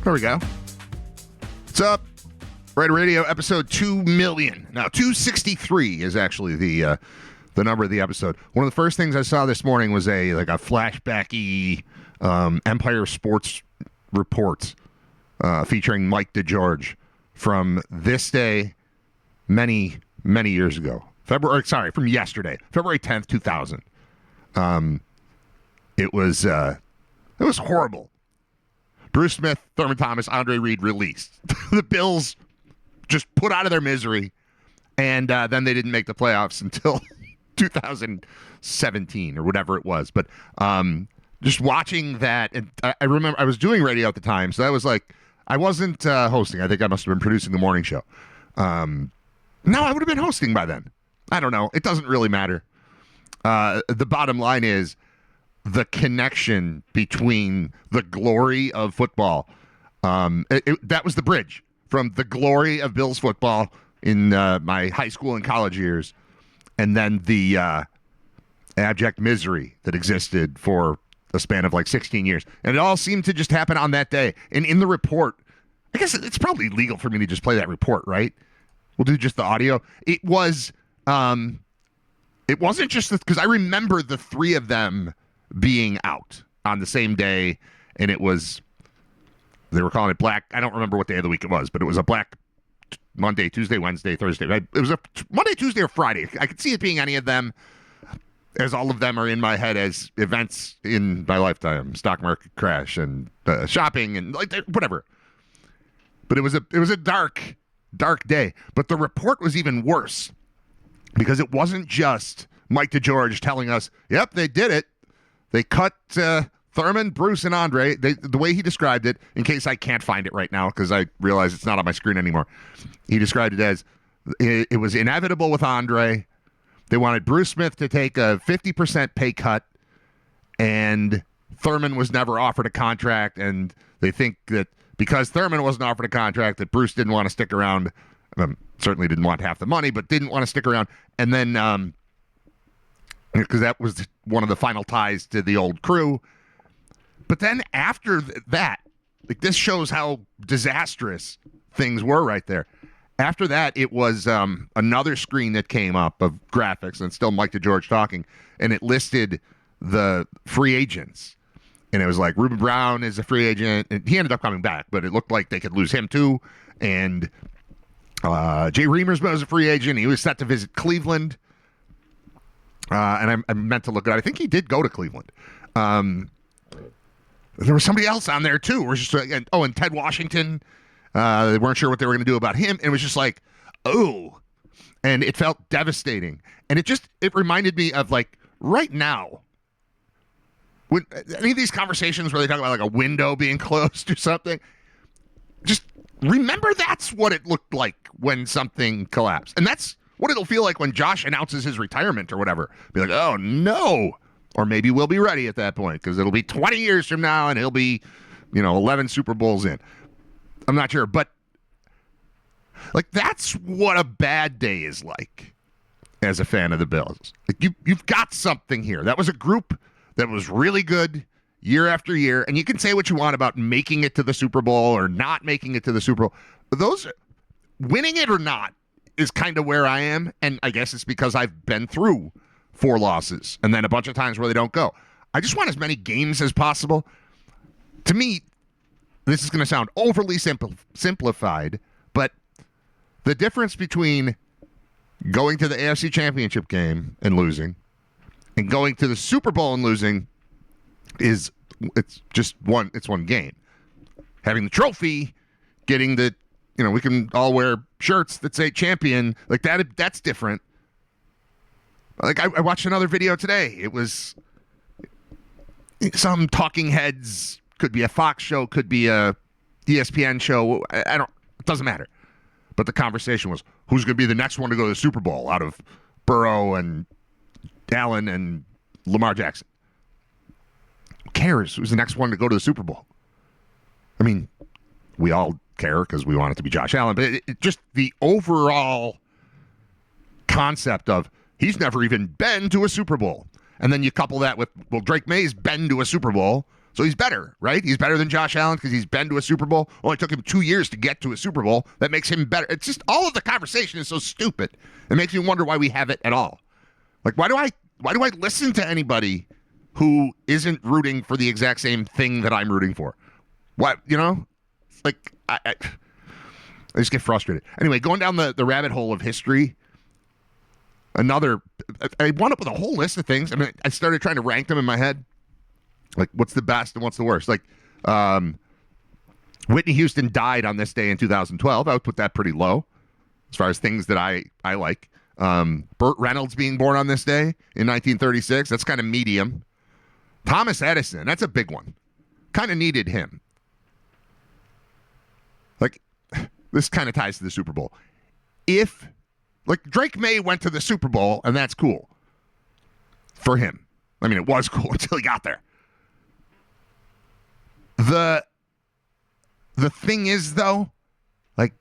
There we go. What's up? Riter Radio, episode 2 million. Now, 263 is actually the number of the episode. One of the first things I saw this morning was a flashbacky Empire Sports report featuring Mike DeGeorge from this day many years ago. From yesterday, February 10th, 2000. It was horrible. Bruce Smith, Thurman Thomas, Andre Reed released. The Bills just put out of their misery, and then they didn't make the playoffs until 2017 or whatever it was. But just watching that, and I remember I was doing radio at the time, so that was like, I wasn't hosting. I think I must have been producing the morning show. No, I would have been hosting by then. I don't know. It doesn't really matter. The bottom line is the connection between the glory of football. That was the bridge from the glory of Bills football in my high school and college years, and then the abject misery that existed for a span of like 16 years. And it all seemed to just happen on that day. And in the report, I guess it's probably legal for me to just play that report, right? We'll do just the audio. It wasn't just because I remember the three of them being out on the same day, and they were calling it black. I don't remember what day of the week it was, but it was a black Monday, Tuesday, Wednesday, Thursday. It was a Monday, Tuesday, or Friday. I could see it being any of them, as all of them are in my head as events in my lifetime, stock market crash and shopping and like whatever. But it was a dark day. But the report was even worse because it wasn't just Mike DeGeorge telling us, "Yep, they did it. They cut Thurman, Bruce, and Andre." The way he described it, in case I can't find it right now because I realize it's not on my screen anymore, he described it as it was inevitable with Andre. They wanted Bruce Smith to take a 50% pay cut, and Thurman was never offered a contract, and they think that because Thurman wasn't offered a contract, that Bruce didn't want to stick around. Certainly didn't want half the money, but didn't want to stick around. And then because that was one of the final ties to the old crew. But then after that, like, this shows how disastrous things were right there. After that, it was another screen that came up of graphics, and still Mike DeGeorge talking, and it listed the free agents. And it was like, Reuben Brown is a free agent, and he ended up coming back, but it looked like they could lose him too. And Jay Reamersma was a free agent. He was set to visit Cleveland. And I meant to look at it. I think he did go to Cleveland. There was somebody else on there, too. We're just and Ted Washington. They weren't sure what they were going to do about him. And it was just like, oh. And it felt devastating. And it reminded me of, like, right now, when any of these conversations where they talk about, like, a window being closed or something, just remember that's what it looked like when something collapsed. And that's what it'll feel like when Josh announces his retirement or whatever. Be like, oh, no. Or maybe we'll be ready at that point because it'll be 20 years from now and he'll be, 11 Super Bowls in. I'm not sure. But, like, that's what a bad day is like as a fan of the Bills. Like, you've got something here. That was a group that was really good year after year. And you can say what you want about making it to the Super Bowl or not making it to the Super Bowl. Those, winning it or not, is kind of where I am, and I guess it's because I've been through 4 losses and then a bunch of times where they don't go. I just want as many games as possible. To me, this is going to sound overly simplified, but the difference between going to the AFC Championship game and losing and going to the Super Bowl and losing is it's one game. Having the trophy, getting the we can all wear shirts that say champion, like that's different. Like I watched another video today. It was some talking heads, could be a Fox show, could be a ESPN show. It doesn't matter. But the conversation was, who's going to be the next one to go to the Super Bowl out of Burrow and Allen and Lamar Jackson? Who cares who's the next one to go to the Super Bowl? I mean, we all care because we want it to be Josh Allen, but it just the overall concept of he's never even been to a Super Bowl. And then you couple that with, well, Drake May's been to a Super Bowl, So he's better, right? He's better than Josh Allen because he's been to a Super Bowl. Only took him 2 years to get to a Super Bowl. That makes him better. It's just all of the conversation is so stupid. It makes me wonder why we have it at all. Like, why do I listen to anybody who isn't rooting for the exact same thing that I'm rooting for? What, Like, I just get frustrated. Anyway, going down the rabbit hole of history, I wound up with a whole list of things. I mean, I started trying to rank them in my head. Like, what's the best and what's the worst? Like, Whitney Houston died on this day in 2012. I would put that pretty low as far as things that I like. Burt Reynolds being born on this day in 1936. That's kind of medium. Thomas Edison. That's a big one. Kind of needed him. Like, this kind of ties to the Super Bowl. Drake May went to the Super Bowl, and that's cool for him. I mean, it was cool until he got there. The thing is, though, like,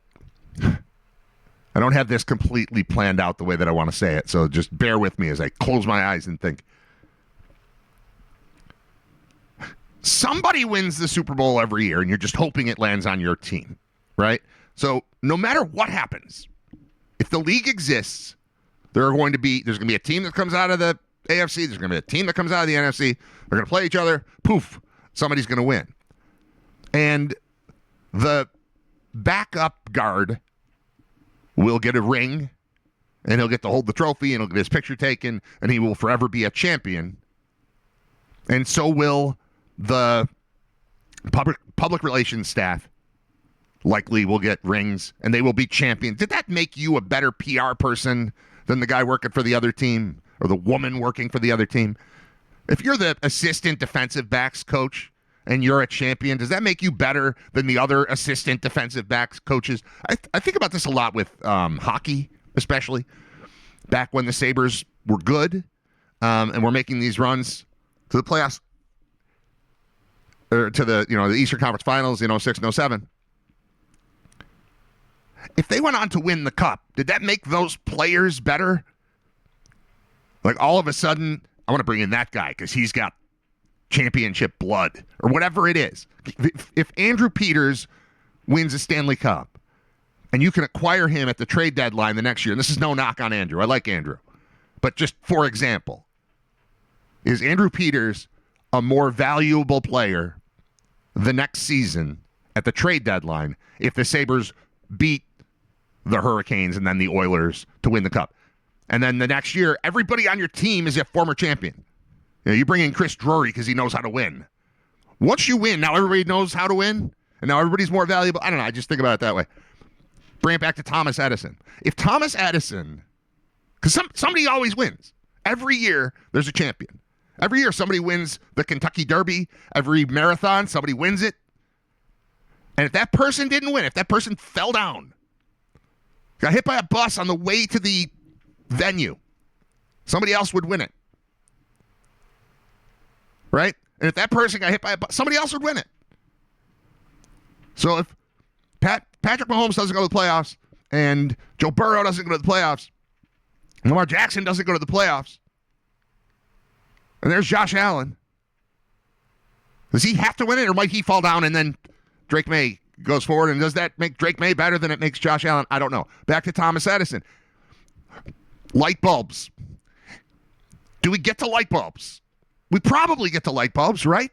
I don't have this completely planned out the way that I want to say it, so just bear with me as I close my eyes and think. Somebody wins the Super Bowl every year, and you're just hoping it lands on your team, right? So no matter what happens, if the league exists, there's going to be a team that comes out of the AFC, there's going to be a team that comes out of the NFC, they're going to play each other, poof, somebody's going to win. And the backup guard will get a ring, and he'll get to hold the trophy, and he'll get his picture taken, and he will forever be a champion. And so will the public relations staff. Likely will get rings, and they will be champions. Did that make you a better PR person than the guy working for the other team or the woman working for the other team? If you're the assistant defensive backs coach and you're a champion, does that make you better than the other assistant defensive backs coaches? I think about this a lot with hockey, especially back when the Sabres were good and were making these runs to the playoffs or to the Eastern Conference Finals in 06 and 07. If they went on to win the cup, did that make those players better? Like, all of a sudden, I want to bring in that guy because he's got championship blood or whatever it is. If Andrew Peters wins a Stanley Cup and you can acquire him at the trade deadline the next year, and this is no knock on Andrew. I like Andrew. But just for example, is Andrew Peters a more valuable player the next season at the trade deadline if the Sabres beat the Hurricanes and then the Oilers to win the cup? And then the next year, everybody on your team is a former champion. You bring in Chris Drury because he knows how to win. Once you win, now everybody knows how to win, and now everybody's more valuable. I don't know. I just think about it that way. Bring it back to Thomas Edison. If Thomas Edison, because somebody always wins. Every year, there's a champion. Every year, somebody wins the Kentucky Derby. Every marathon, somebody wins it. And if that person didn't win, if that person fell down, got hit by a bus on the way to the venue, somebody else would win it. Right? And if that person got hit by a bus, somebody else would win it. So if Patrick Mahomes doesn't go to the playoffs, and Joe Burrow doesn't go to the playoffs, and Lamar Jackson doesn't go to the playoffs, and there's Josh Allen, does he have to win it, or might he fall down and then Drake May goes forward? And does that make Drake May better than it makes Josh Allen? I don't know. Back to Thomas Edison. Light bulbs. Do we get to light bulbs? We probably get to light bulbs, right?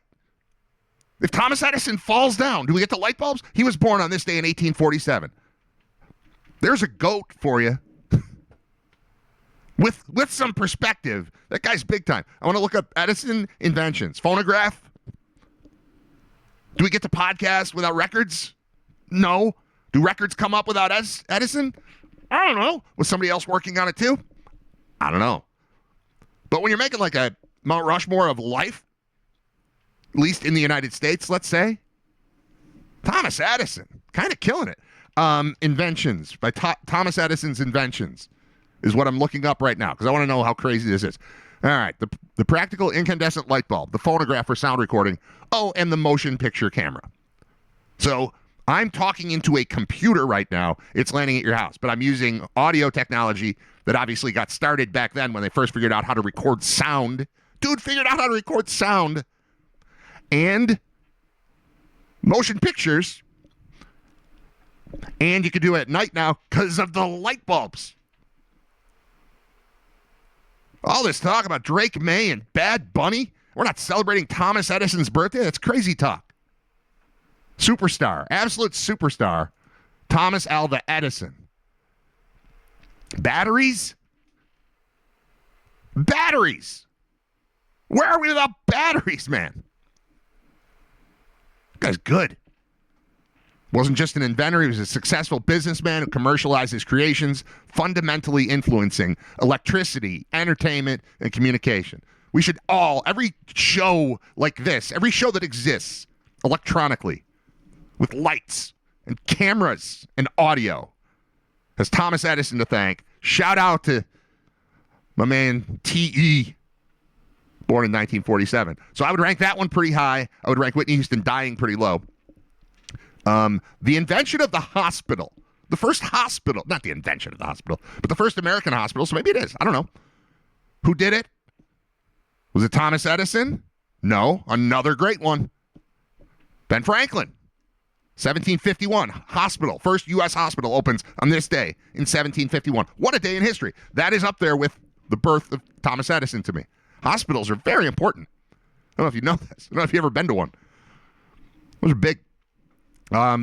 If Thomas Edison falls down, do we get to light bulbs? He was born on this day in 1847. There's a goat for you. With some perspective. That guy's big time. I want to look up Edison inventions. Phonograph. Do we get to podcast without records? No. Do records come up without Edison? I don't know. Was somebody else working on it too? I don't know. But when you're making like a Mount Rushmore of life, at least in the United States, let's say, Thomas Edison, kind of killing it. Inventions by Thomas Edison's inventions is what I'm looking up right now because I want to know how crazy this is. All right, the practical incandescent light bulb, the phonograph for sound recording, and the motion picture camera. So I'm talking into a computer right now. It's landing at your house, but I'm using audio technology that obviously got started back then when they first figured out how to record sound. Dude figured out how to record sound. and motion pictures. And you can do it at night now because of the light bulbs. All this talk about Drake May and Bad Bunny. We're not celebrating Thomas Edison's birthday. That's crazy talk. Superstar, absolute superstar, Thomas Alva Edison. Batteries? Batteries! Where are we without batteries, man? That guy's good. Wasn't just an inventor, he was a successful businessman who commercialized his creations, fundamentally influencing electricity, entertainment, and communication. We should all, every show like this, every show that exists electronically, with lights and cameras and audio, has Thomas Edison to thank. Shout out to my man T.E., born in 1947. So I would rank that one pretty high. I would rank Whitney Houston dying pretty low. The invention of the hospital, the first hospital, not the invention of the hospital, but the first American hospital, so maybe it is. I don't know. Who did it? Was it Thomas Edison? No, another great one. Ben Franklin, 1751, hospital. First U.S. hospital opens on this day in 1751. What a day in history. That is up there with the birth of Thomas Edison to me. Hospitals are very important. I don't know if you know this. I don't know if you've ever been to one. Those are big. Up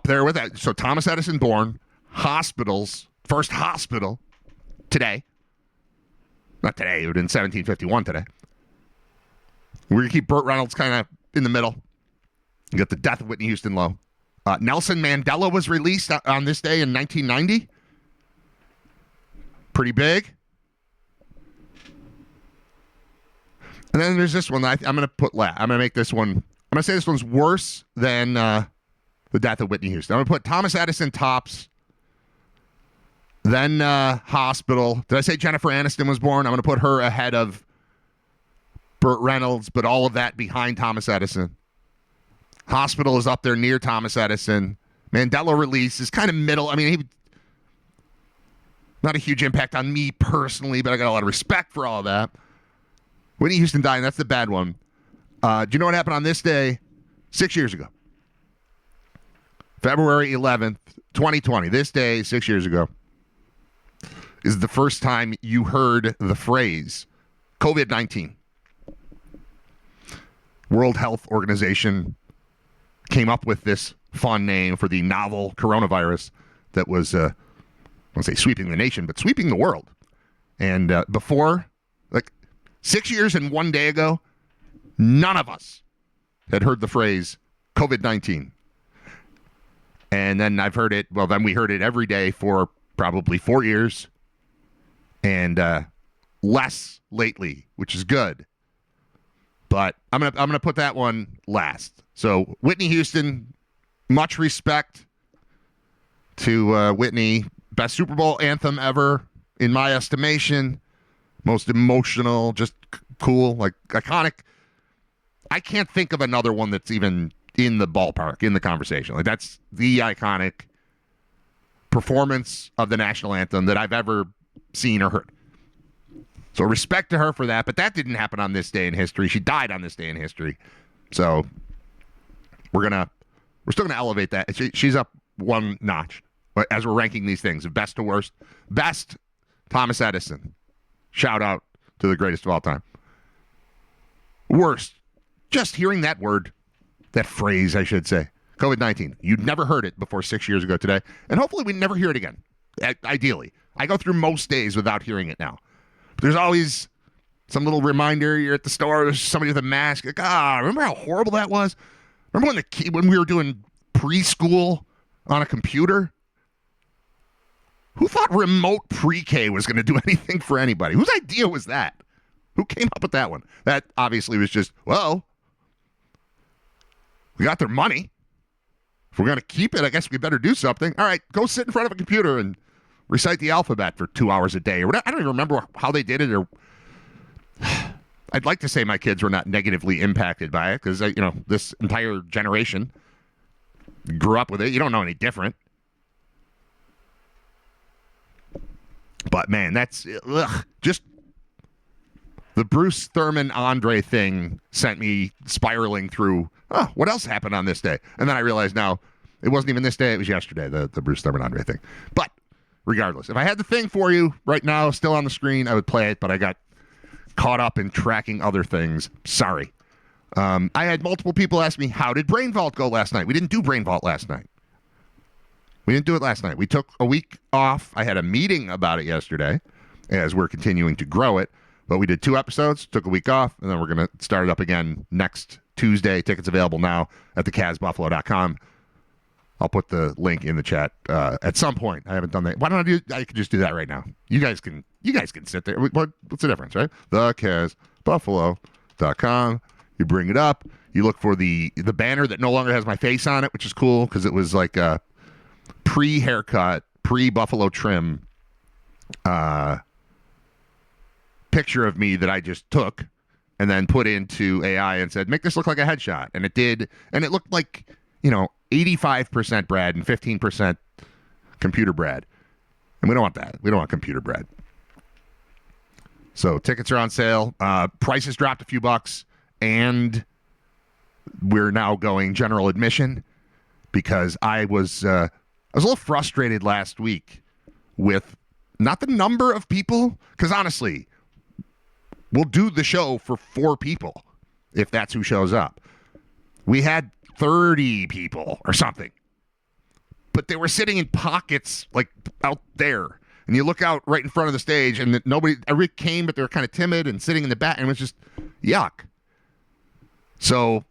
there with that. So Thomas Edison born, hospitals, first hospital today. Not today, it would have been 1751 today. We're going to keep Burt Reynolds kind of in the middle. You got the death of Whitney Houston low. Nelson Mandela was released on this day in 1990. Pretty big. And then there's this one that I'm going to put I'm going to make this one, I'm going to say this one's worse than the death of Whitney Houston. I'm going to put Thomas Edison tops, then hospital. Did I say Jennifer Aniston was born? I'm going to put her ahead of Burt Reynolds, but all of that behind Thomas Edison. Hospital is up there near Thomas Edison. Mandela release is kind of middle. I mean, not a huge impact on me personally, but I got a lot of respect for all of that. Whitney Houston dying, that's the bad one. Do you know what happened on this day 6 years ago? February 11th, 2020. This day, 6 years ago, is the first time you heard the phrase COVID-19. World Health Organization came up with this fun name for the novel coronavirus that was, I won't say sweeping the nation, but sweeping the world. And before, 6 years and 1 day ago, none of us had heard the phrase COVID-19. And then I've heard it, then we heard it every day for probably 4 years and less lately, which is good. But I'm gonna put that one last. So Whitney Houston, much respect to Whitney. Best Super Bowl anthem ever, in my estimation. Most emotional, just cool, iconic. I can't think of another one that's even in the ballpark, in the conversation. That's the iconic performance of the national anthem that I've ever seen or heard. So respect to her for that, but that didn't happen on this day in history. She died on this day in history. So we're still gonna elevate that. She's up one notch as we're ranking these things, best to worst. Best, Thomas Edison. Shout out to the greatest of all time. Worst, just hearing that word, that phrase, I should say, COVID-19. You'd never heard it before 6 years ago today, and hopefully we never hear it again, ideally. I go through most days without hearing it now. But there's always some little reminder. You're at the store, there's somebody with a mask. Remember how horrible that was? Remember when we were doing preschool on a computer? Who thought remote pre-K was going to do anything for anybody? Whose idea was that? Who came up with that one? That obviously was just, we got their money. If we're going to keep it, I guess we better do something. All right, go sit in front of a computer and recite the alphabet for 2 hours a day. Or I don't even remember how they did it. Or I'd like to say my kids were not negatively impacted by it because, this entire generation grew up with it. You don't know any different. But, man, that's just The Bruce Thurman Andre thing sent me spiraling through, what else happened on this day? And then I realized now it wasn't even this day, it was yesterday, the Bruce Thurman Andre thing. But regardless, if I had the thing for you right now still on the screen, I would play it, but I got caught up in tracking other things. Sorry. I had multiple people ask me, how did Brain Vault go last night? We didn't do Brain Vault last night. We didn't do it last night. We took a week off. I had a meeting about it yesterday as we're continuing to grow it. But we did 2 episodes, took a week off, and then we're going to start it up again next Tuesday. Tickets available now at thecasbuffalo.com. I'll put the link in the chat at some point. I haven't done that. Why don't I could just do that right now. You guys can sit there. What's the difference, right? Thecasbuffalo.com. You bring it up. You look for the banner that no longer has my face on it, which is cool because it was like a pre-haircut, pre-buffalo trim picture of me that I just took and then put into AI and said, make this look like a headshot. And it did. And it looked like, 85% Brad and 15% computer Brad. And we don't want that. We don't want computer Brad. So tickets are on sale. Prices dropped a few bucks. And we're now going general admission because I was a little frustrated last week with not the number of people, because honestly, we'll do the show for 4 people if that's who shows up. We had 30 people or something, but they were sitting in pockets like out there. And you look out right in front of the stage, and everybody came, but they were kind of timid and sitting in the back, and it was just yuck. So,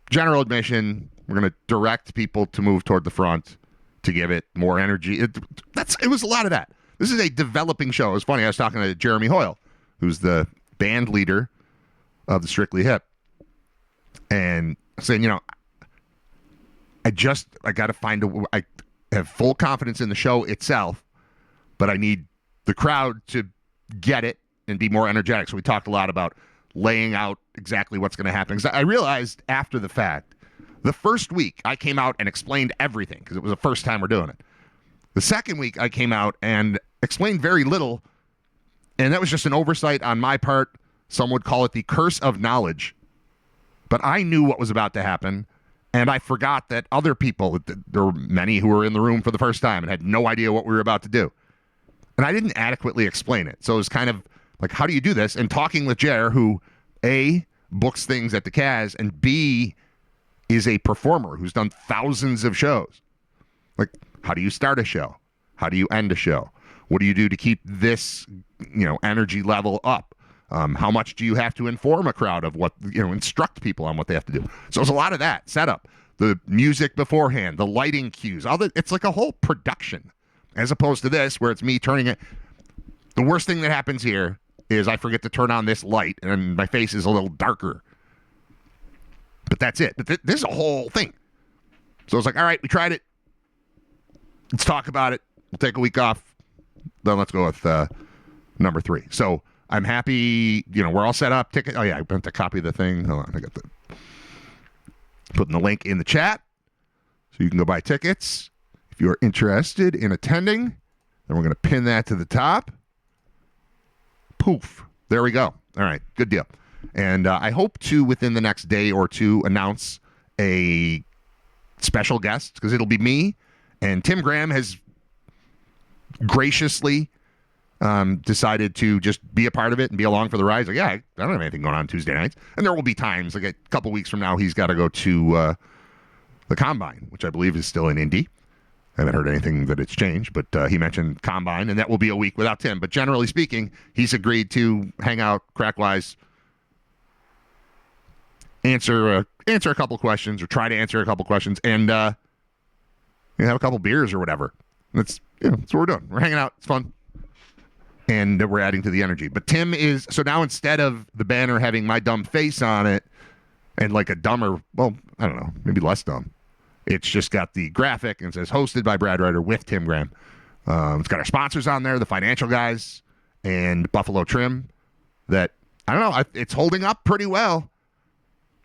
general admission, we're going to direct people to move toward the front to give it more energy. It was a lot of that. This is a developing show. It was funny. I was talking to Jeremy Hoyle, who's the band leader of the Strictly Hip, and saying, I got to find I have full confidence in the show itself, but I need the crowd to get it and be more energetic. So we talked a lot about laying out exactly what's going to happen. Because I realized after the fact, the first week I came out and explained everything because it was the first time we're doing it. The second week I came out and explained very little, and that was just an oversight on my part. Some would call it the curse of knowledge. But I knew what was about to happen, and I forgot that other people, there were many who were in the room for the first time and had no idea what we were about to do. And I didn't adequately explain it. So it was kind of like, how do you do this? And talking with Jer, who A, books things at the Cas, and B, is a performer who's done thousands of shows. Like, how do you start a show? How do you end a show? What do you do to keep this, energy level up? How much do you have to inform a crowd of what, instruct people on what they have to do? So it's a lot of that setup, the music beforehand, the lighting cues, it's like a whole production, as opposed to this where it's me turning it. The worst thing that happens here is I forget to turn on this light and my face is a little darker. But that's it. But this is a whole thing. So it's like, all right, we tried it. Let's talk about it. We'll take a week off. Then let's go with number 3. So I'm happy, we're all set up. Ticket. Oh, yeah, I meant to copy the thing. Hold on, I got putting the link in the chat so you can go buy tickets. If you're interested in attending, then we're going to pin that to the top. Poof. There we go. All right, good deal. And I hope to, within the next day or two, announce a special guest, because it'll be me, and Tim Graham has graciously decided to just be a part of it and be along for the ride. Like, yeah, I don't have anything going on Tuesday nights. And there will be times, like a couple weeks from now, he's got to go to the Combine, which I believe is still in Indy. I haven't heard anything that it's changed, but he mentioned Combine, and that will be a week without Tim. But generally speaking, he's agreed to hang out, crack-wise, answer a couple questions, or try to answer a couple questions, and have a couple beers or whatever. That's what we're doing. We're hanging out. It's fun. And we're adding to the energy. But Tim is, so now instead of the banner having my dumb face on it and like a dumber, well, I don't know, maybe less dumb, it's just got the graphic and says hosted by Brad Riter with Tim Graham. It's got our sponsors on there, the financial guys and Buffalo Trim, that, I don't know, it's holding up pretty well.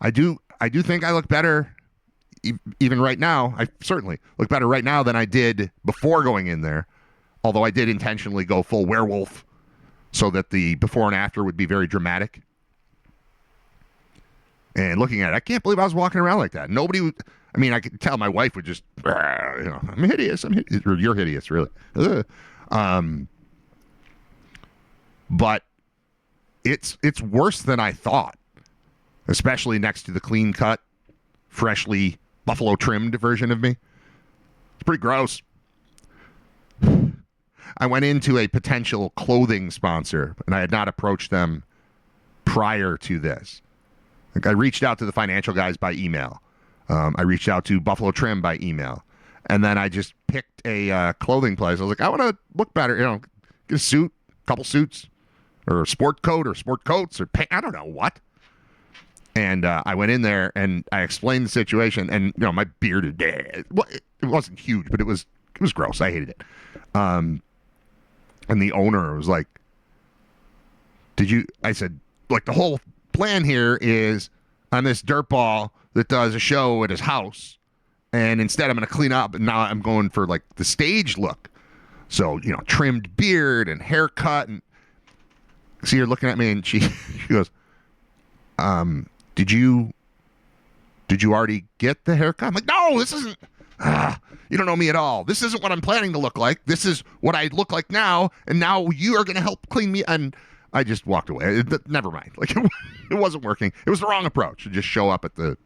I do think I look better even right now. I certainly look better right now than I did before going in there. Although I did intentionally go full werewolf so that the before and after would be very dramatic. And looking at it, I can't believe I was walking around like that. Nobody would, I mean, I could tell my wife would just, I'm hideous, or you're hideous, really. But it's worse than I thought, especially next to the clean cut, freshly buffalo trimmed version of me. It's pretty gross. I went into a potential clothing sponsor, and I had not approached them prior to this. Like, I reached out to the financial guys by email. I reached out to Buffalo Trim by email. And then I just picked a clothing place. I was like, I want to look better, get a suit, a couple suits, or a sport coat, or sport coats, or I don't know what. And I went in there, and I explained the situation, and, my beard, it wasn't huge, but it was gross. I hated it. And the owner was like, I said, like, the whole plan here is I'm this dirtball that does a show at his house, and instead I'm going to clean up, and now I'm going for, like, the stage look. So, trimmed beard and haircut, and see her looking at me, and she goes, did you already get the haircut? I'm like, no, this isn't, you don't know me at all. This isn't what I'm planning to look like. This is what I look like now, and now you are going to help clean me. And I just walked away. Never mind. Like, it wasn't working. It was the wrong approach to just show up at the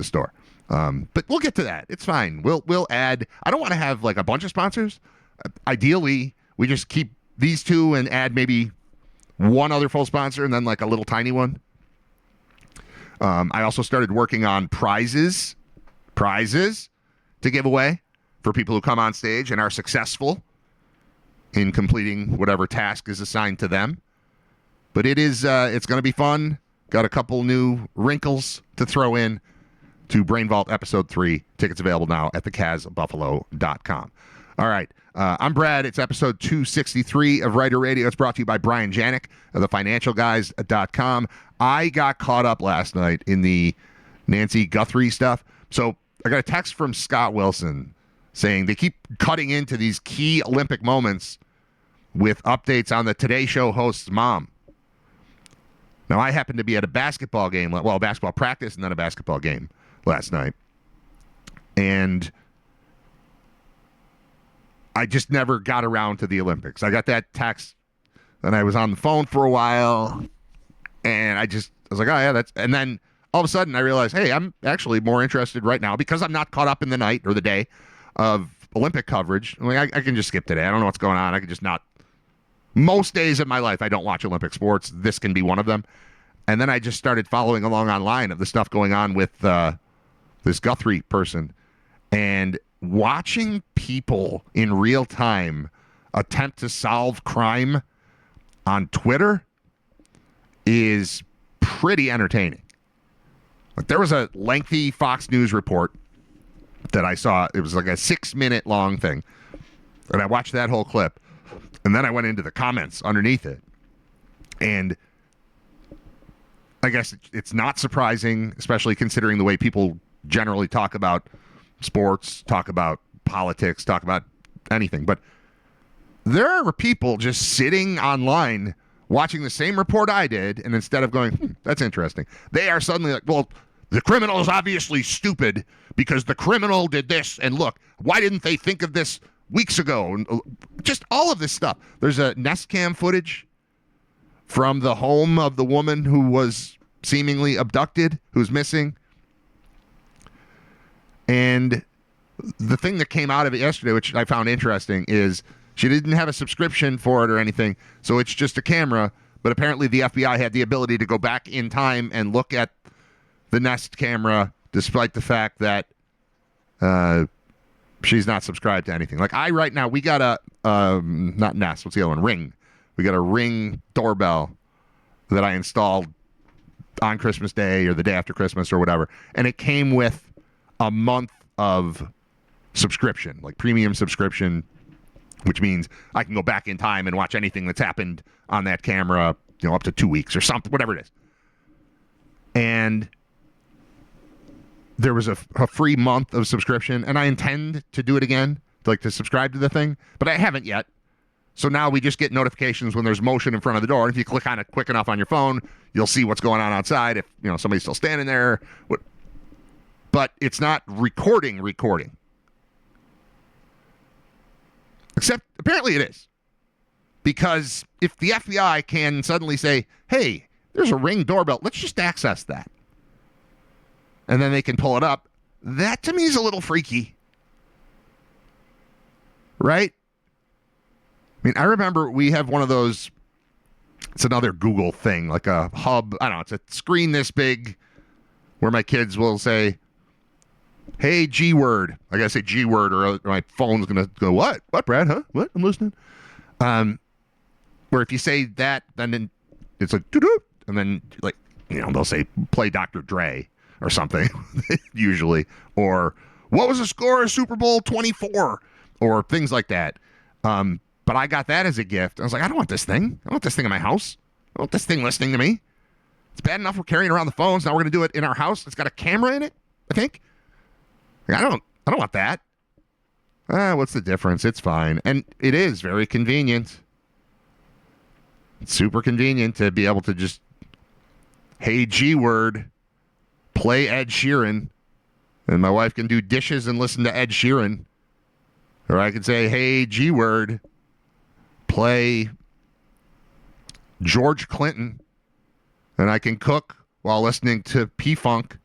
store. But we'll get to that. It's fine. We'll add. I don't want to have like a bunch of sponsors. Ideally, we just keep these two and add maybe one other full sponsor and then like a little tiny one. I also started working on prizes to give away for people who come on stage and are successful in completing whatever task is assigned to them. But it's going to be fun. Got a couple new wrinkles to throw in to Brain Vault Episode 3. Tickets available now at thecazbuffalo.com. All right. I'm Brad. It's episode 263 of Riter Radio. It's brought to you by Brian Janik of thefinancialguys.com. I got caught up last night in the Nancy Guthrie stuff. So I got a text from Scott Wilson saying they keep cutting into these key Olympic moments with updates on the Today Show host's mom. Now, I happened to be at a basketball game, a basketball practice and then a basketball game last night. And I just never got around to the Olympics. I got that text, and I was on the phone for a while, and I was like, oh, yeah, and then all of a sudden I realized, hey, I'm actually more interested right now because I'm not caught up in the night or the day of Olympic coverage. I mean, I can just skip today. I don't know what's going on. I can just not. Most days of my life, I don't watch Olympic sports. This can be one of them. And then I just started following along online of the stuff going on with this Guthrie person. And watching people in real time attempt to solve crime on Twitter is pretty entertaining. Like, there was a lengthy Fox News report that I saw. It was like a 6-minute long thing. And I watched that whole clip. And then I went into the comments underneath it. And I guess it's not surprising, especially considering the way people generally talk about sports, talk about politics, talk about anything. But there are people just sitting online watching the same report I did, and instead of going, that's interesting, they are suddenly like, well, the criminal is obviously stupid because the criminal did this, and look, why didn't they think of this weeks ago? And just all of this stuff. There's a Nest Cam footage from the home of the woman who was seemingly abducted, who's missing. And the thing that came out of it yesterday, which I found interesting, is she didn't have a subscription for it or anything, so it's just a camera. But apparently the FBI had the ability to go back in time and look at the Nest camera, despite the fact that she's not subscribed to anything. Like, right now, we got a, not Nest, what's the other one? Ring. We got a Ring doorbell that I installed on Christmas Day or the day after Christmas or whatever. And it came with a month of subscription, like premium subscription, which means I can go back in time and watch anything that's happened on that camera, up to 2 weeks or something, whatever it is. And there was a free month of subscription, and I intend to do it again, to subscribe to the thing, but I haven't yet. So now we just get notifications when there's motion in front of the door. If you click on it quick enough on your phone, you'll see what's going on outside. If somebody's still standing there, but it's not recording. Except apparently it is, because if the FBI can suddenly say, "Hey, there's a Ring doorbell, let's just access that," and then they can pull it up, that to me is a little freaky, right? I mean, I remember we have one of those, it's another Google thing, like a hub, I don't know, it's a screen this big where my kids will say, "Hey, G word." I gotta say G word or my phone's gonna go, "What? What, Brad? Huh? What? I'm listening." Where if you say that, then it's like, doo-doo, and then like, they'll say, "Play Dr. Dre" or something, usually, or "What was the score of Super Bowl 24?" or things like that. But I got that as a gift. I was like, I don't want this thing. I don't want this thing in my house. I don't want this thing listening to me. It's bad enough we're carrying around the phones. Now we're going to do it in our house. It's got a camera in it, I think. I don't want that. What's the difference? It's fine. And it is very convenient. It's super convenient to be able to just, "Hey, G word, play Ed Sheeran." And my wife can do dishes and listen to Ed Sheeran. Or I could say, "Hey, G word, play George Clinton." And I can cook while listening to P-Funk.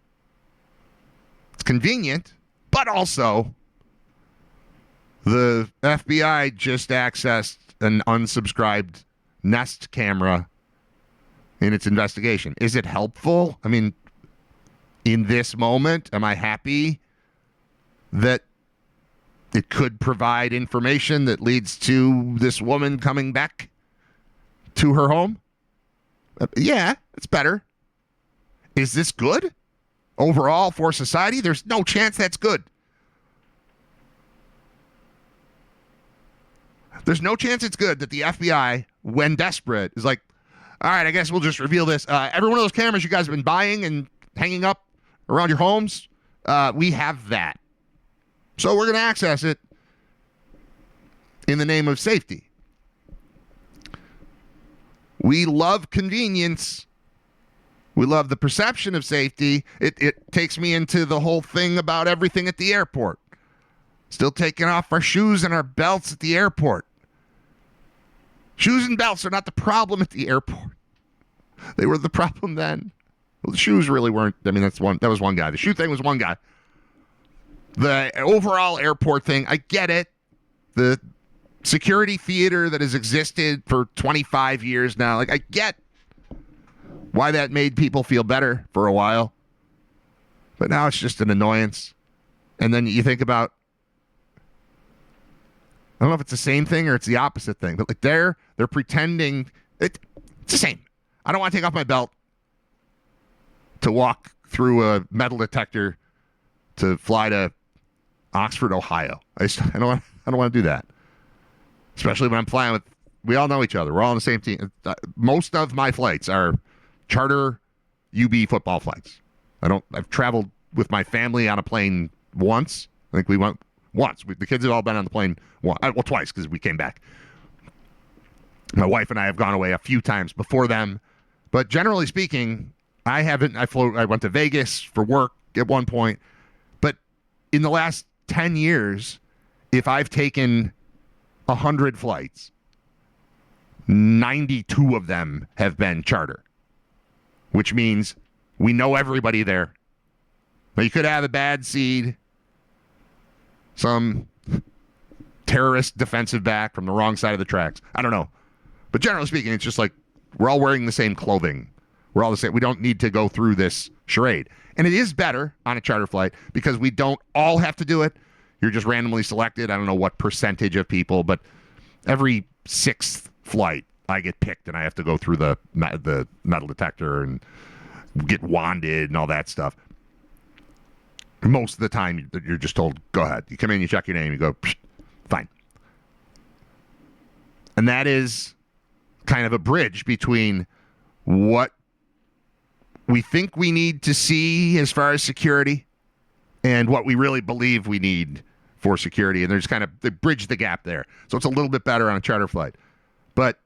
It's convenient, but also the FBI just accessed an unsubscribed Nest camera in its investigation. Is it helpful? I mean, in this moment, am I happy that it could provide information that leads to this woman coming back to her home? Yeah, it's better. Is this good overall for society? There's no chance that's good. There's no chance it's good that the FBI, when desperate, is like, "All right, I guess we'll just reveal this. Every one of those cameras you guys have been buying and hanging up around your homes, we have that. So we're going to access it in the name of safety." We love convenience. We love the perception of safety. It takes me into the whole thing about everything at the airport. Still taking off our shoes and our belts at the airport. Shoes and belts are not the problem at the airport. They were the problem then. Well, the shoes really weren't. I mean, that was one guy. The shoe thing was one guy. The overall airport thing, I get it. The security theater that has existed for 25 years now, like, I get why that made people feel better for a while. But now it's just an annoyance. And then you think about, I don't know if it's the same thing or it's the opposite thing, but like they're pretending it's the same. I don't want to take off my belt to walk through a metal detector to fly to Oxford, Ohio. I don't want to do that. Especially when I'm flying with, we all know each other. We're all on the same team. Most of my flights are charter UB football flights. I've traveled with my family on a plane once. I think we went once. The kids have all been on the plane twice because we came back. My wife and I have gone away a few times before them. But generally speaking, I haven't. I went to Vegas for work at one point. But in the last 10 years, if I've taken 100 flights, 92 of them have been charter, which means we know everybody there. But you could have a bad seed, some terrorist defensive back from the wrong side of the tracks. I don't know. But generally speaking, it's just like we're all wearing the same clothing. We're all the same. We don't need to go through this charade. And it is better on a charter flight because we don't all have to do it. You're just randomly selected. I don't know what percentage of people, but every sixth flight, I get picked and I have to go through the metal detector and get wanded and all that stuff. Most of the time, you're just told, go ahead. You come in, you check your name, you go, fine. And that is kind of a bridge between what we think we need to see as far as security and what we really believe we need for security, and they bridge the gap there. So it's a little bit better on a charter flight. But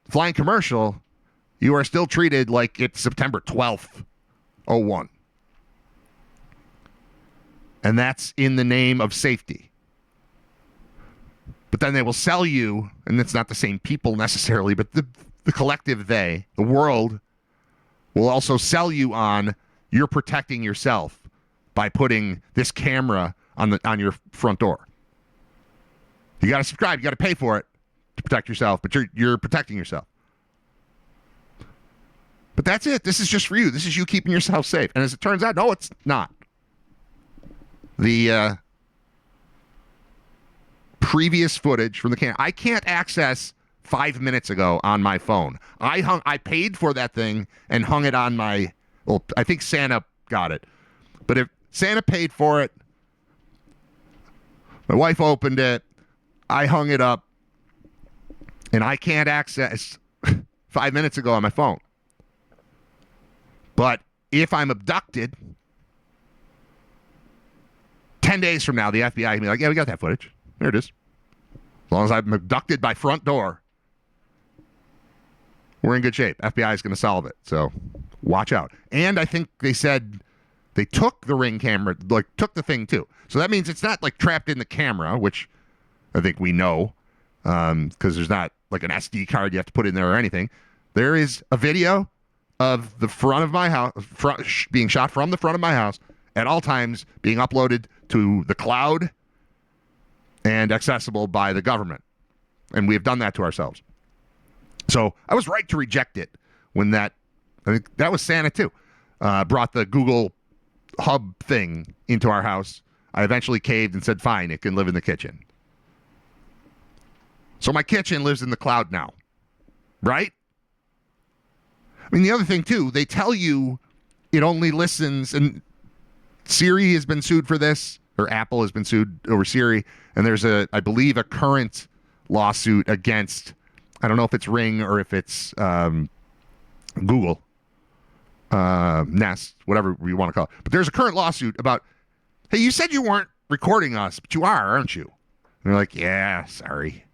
flying commercial, you are still treated like it's September 12th, 01. And that's in the name of safety. But then they will sell you, and it's not the same people necessarily, but the collective they, the world, will also sell you on you're protecting yourself by putting this camera on your front door. You got to subscribe. You got to pay for it to protect yourself, but you're protecting yourself. But that's it. This is just for you. This is you keeping yourself safe. And as it turns out, no, it's not. The previous footage from the camera, I can't access 5 minutes ago on my phone. I paid for that thing and hung it on my, well, I think Santa got it. But if Santa paid for it, my wife opened it, I hung it up, and I can't access 5 minutes ago on my phone. But if I'm abducted, 10 days from now, the FBI can be like, yeah, we got that footage. There it is. As long as I'm abducted by front door, we're in good shape. FBI is going to solve it. So watch out. And I think they said they took the Ring camera, like took the thing too. So that means it's not like trapped in the camera, which I think we know, because there's not like an SD card you have to put in there or anything. There is a video of the front of my house, being shot from the front of my house at all times, being uploaded to the cloud and accessible by the government. And we have done that to ourselves. So I was right to reject it when I think that was Santa too, brought the Google Hub thing into our house. I eventually caved and said, fine, it can live in the kitchen. So my kitchen lives in the cloud now, right? I mean, the other thing too, they tell you it only listens, and Siri has been sued for this, or Apple has been sued over Siri, and there's I believe a current lawsuit against, I don't know if it's Ring or if it's Google, Nest, whatever you want to call it. But there's a current lawsuit about, hey, you said you weren't recording us, but you are, aren't you? And they're like, yeah, sorry.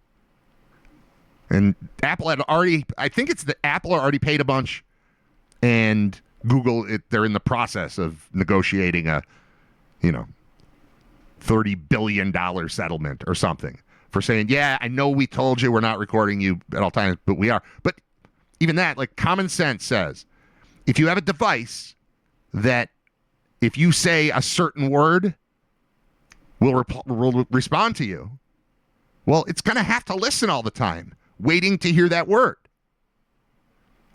And Apple had already, I think it's the Apple already paid a bunch, and Google, they're in the process of negotiating a, $30 billion settlement or something for saying, yeah, I know we told you we're not recording you at all times, but we are. But even that, like, common sense says, if you have a device that if you say a certain word will respond to you, well, it's going to have to listen all the time, waiting to hear that word.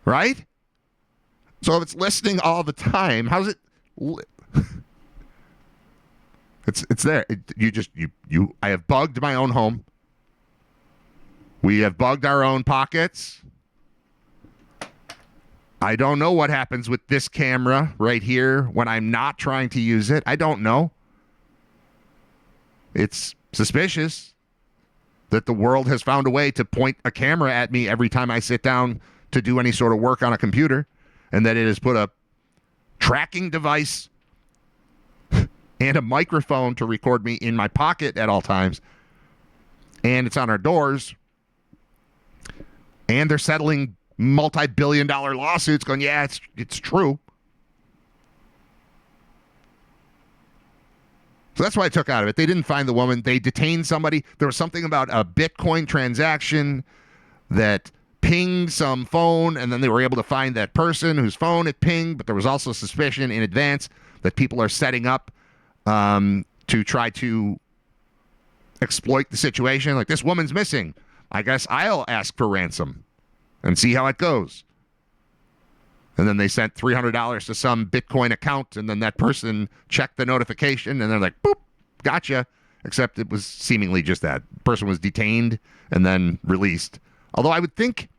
Right? So if it's listening all the time, how's it? It's there. I have bugged my own home. We have bugged our own pockets. I don't know what happens with this camera right here when I'm not trying to use it. I don't know. It's suspicious that the world has found a way to point a camera at me every time I sit down to do any sort of work on a computer, and that it has put a tracking device and a microphone to record me in my pocket at all times, and it's on our doors, and they're settling multi-billion-dollar lawsuits going, yeah, it's true. So that's why I took out of it. They didn't find the woman. They detained somebody. There was something about a Bitcoin transaction that pinged some phone, and then they were able to find that person whose phone it pinged, but there was also suspicion in advance that people are setting up to try to exploit the situation. Like, this woman's missing. I guess I'll ask for ransom and see how it goes. And then they sent $300 to some Bitcoin account, and then that person checked the notification, and they're like, boop, gotcha. Except it was seemingly just that. The person was detained and then released. Although I would think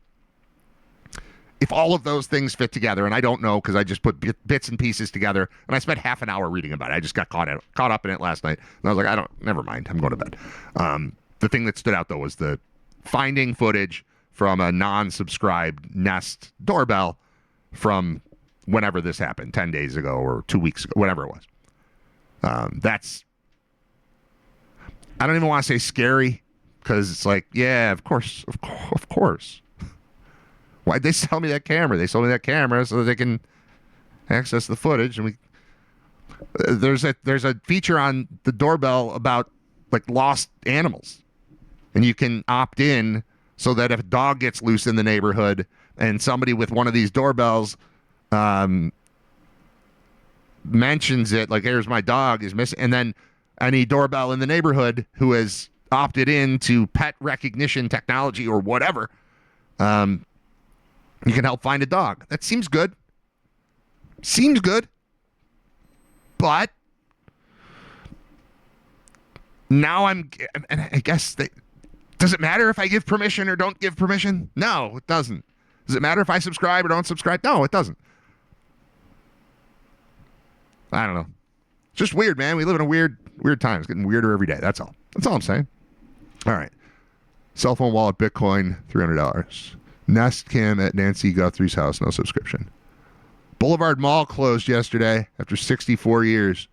if all of those things fit together, and I don't know because I just put bits and pieces together, and I spent half an hour reading about it. I just got caught up in it last night, and I was like, never mind, I'm going to bed. The thing that stood out, though, was the finding footage from a non-subscribed Nest doorbell from whenever this happened, 10 days ago or 2 weeks ago, whatever it was. I don't even want to say scary because it's like, yeah, of course. Why'd they sell me that camera? They sold me that camera so that they can access the footage. And there's a feature on the doorbell about like lost animals, and you can opt in so that if a dog gets loose in the neighborhood and somebody with one of these doorbells mentions it, like, here's my dog is missing, and then any doorbell in the neighborhood who has opted in to pet recognition technology or whatever, you can help find a dog. That seems good. But now I guess does it matter if I give permission or don't give permission? No, it doesn't. Does it matter if I subscribe or don't subscribe? No, it doesn't. I don't know. It's just weird, man. We live in a weird time. It's getting weirder every day. That's all. That's all I'm saying. All right. Cell phone, wallet, Bitcoin, $300. Nest Cam at Nancy Guthrie's house, no subscription. Boulevard Mall closed yesterday after 64 years.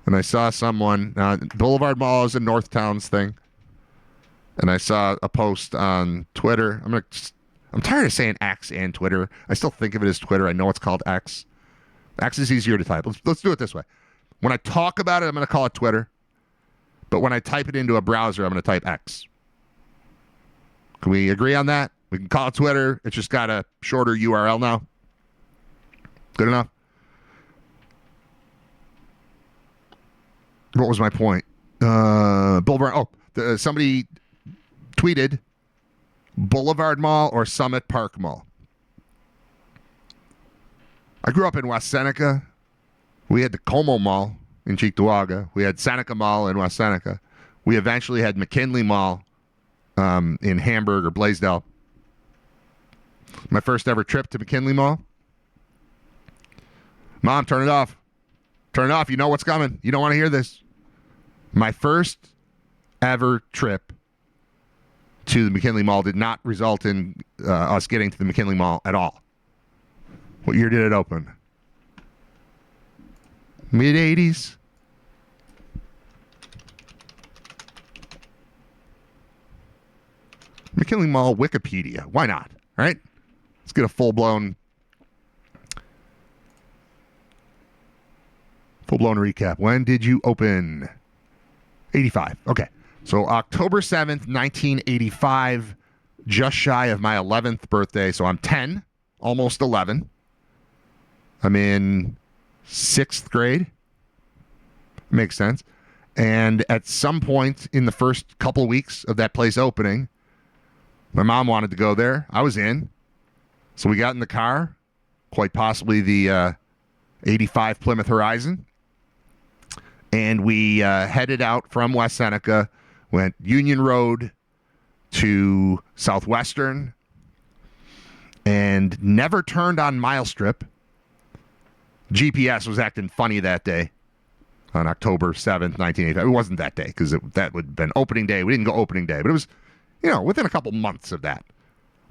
And I saw someone, Boulevard Mall is a Northtowns thing. And I saw a post on Twitter. I'm tired of saying X and Twitter. I still think of it as Twitter. I know it's called X. X is easier to type. Let's do it this way. When I talk about it, I'm going to call it Twitter. But when I type it into a browser, I'm going to type X. Can we agree on that? We can call it Twitter. It's just got a shorter URL now. Good enough? What was my point? Boulevard. Somebody tweeted Boulevard Mall or Summit Park Mall. I grew up in West Seneca. We had the Como Mall in Cheektowaga. We had Seneca Mall in West Seneca. We eventually had McKinley Mall in Hamburg or Blaisdell. My first ever trip to McKinley Mall. Mom, turn it off. Turn it off. You know what's coming. You don't want to hear this. My first ever trip to the McKinley Mall did not result in us getting to the McKinley Mall at all. What year did it open? Mid-'80s. McKinley Mall Wikipedia. Why not? All right? Let's get a full-blown recap. When did you open? 85. Okay. So October 7th, 1985, just shy of my 11th birthday. So I'm 10, almost 11. I'm in 6th grade. Makes sense. And at some point in the first couple weeks of that place opening, my mom wanted to go there. I was in. So we got in the car, quite possibly the 85 Plymouth Horizon. And we headed out from West Seneca, went Union Road to Southwestern, and never turned on Milestrip. GPS was acting funny that day on October 7th, 1985. It wasn't that day because that would have been opening day. We didn't go opening day, but it was, within a couple months of that.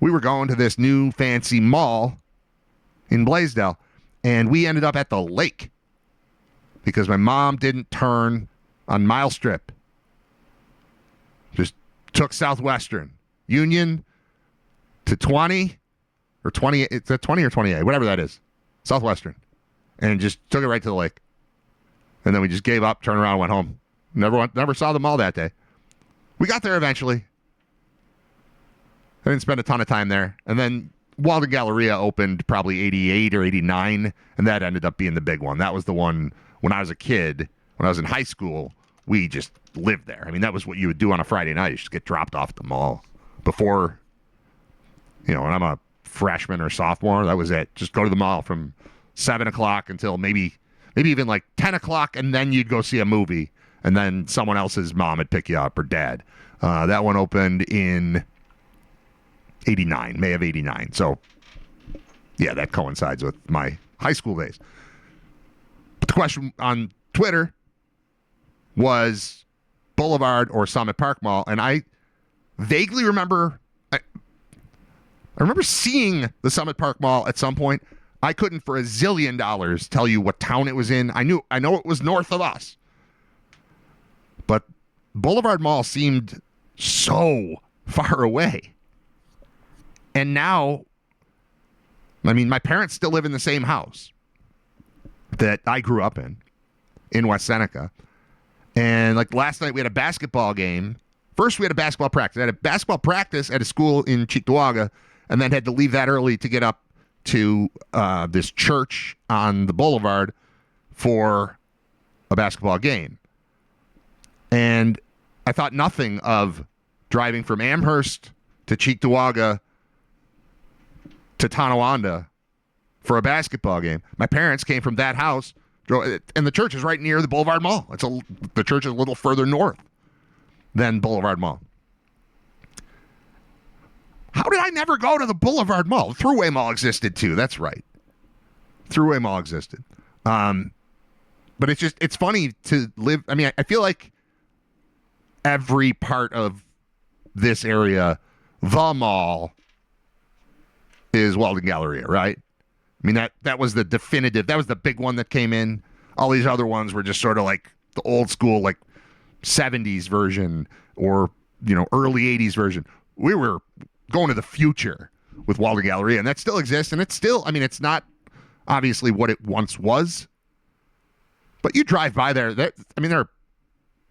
We were going to this new fancy mall in Blaisdell, and we ended up at the lake because my mom didn't turn on Milestrip. Just took Southwestern. Union to 20 or 20, it's at 20 or 28, whatever that is. Southwestern. And just took it right to the lake. And then we just gave up, turned around, and went home. Never saw the mall that day. We got there eventually. I didn't spend a ton of time there. And then Walden Galleria opened probably 88 or 89, and that ended up being the big one. That was the one when I was a kid, when I was in high school, we just lived there. I mean, that was what you would do on a Friday night. You just get dropped off at the mall. Before, when I'm a freshman or sophomore, that was it. Just go to the mall from 7 o'clock until maybe even like 10 o'clock, and then you'd go see a movie, and then someone else's mom would pick you up, or dad. That one opened in 89, May of 89. So, yeah, that coincides with my high school days. But the question on Twitter was Boulevard or Summit Park Mall, and I vaguely remember I remember seeing the Summit Park Mall at some point. I couldn't for $1 zillion tell you what town it was in. I know it was north of us. But Boulevard Mall seemed so far away. And now, I mean, my parents still live in the same house that I grew up in West Seneca. And like last night, we had a basketball game. First, we had a basketball practice. I had a basketball practice at a school in Cheektowaga, and then had to leave that early to get up to this church on the boulevard for a basketball game. And I thought nothing of driving from Amherst to Cheektowaga to Tonawanda for a basketball game. My parents came from that house, and the church is right near the Boulevard Mall. The church is a little further north than Boulevard Mall. How did I never go to the Boulevard Mall? The Thruway Mall existed too. That's right. Thruway Mall existed. But it's funny to live. I mean, I feel like every part of this area, the mall, is Walden Galleria, right? I mean, that was the definitive. That was the big one that came in. All these other ones were just sort of like the old school, like 70s version or, early 80s version. We were going to the future with Walden Galleria, and that still exists. And it's still, I mean, it's not obviously what it once was, but you drive by there. There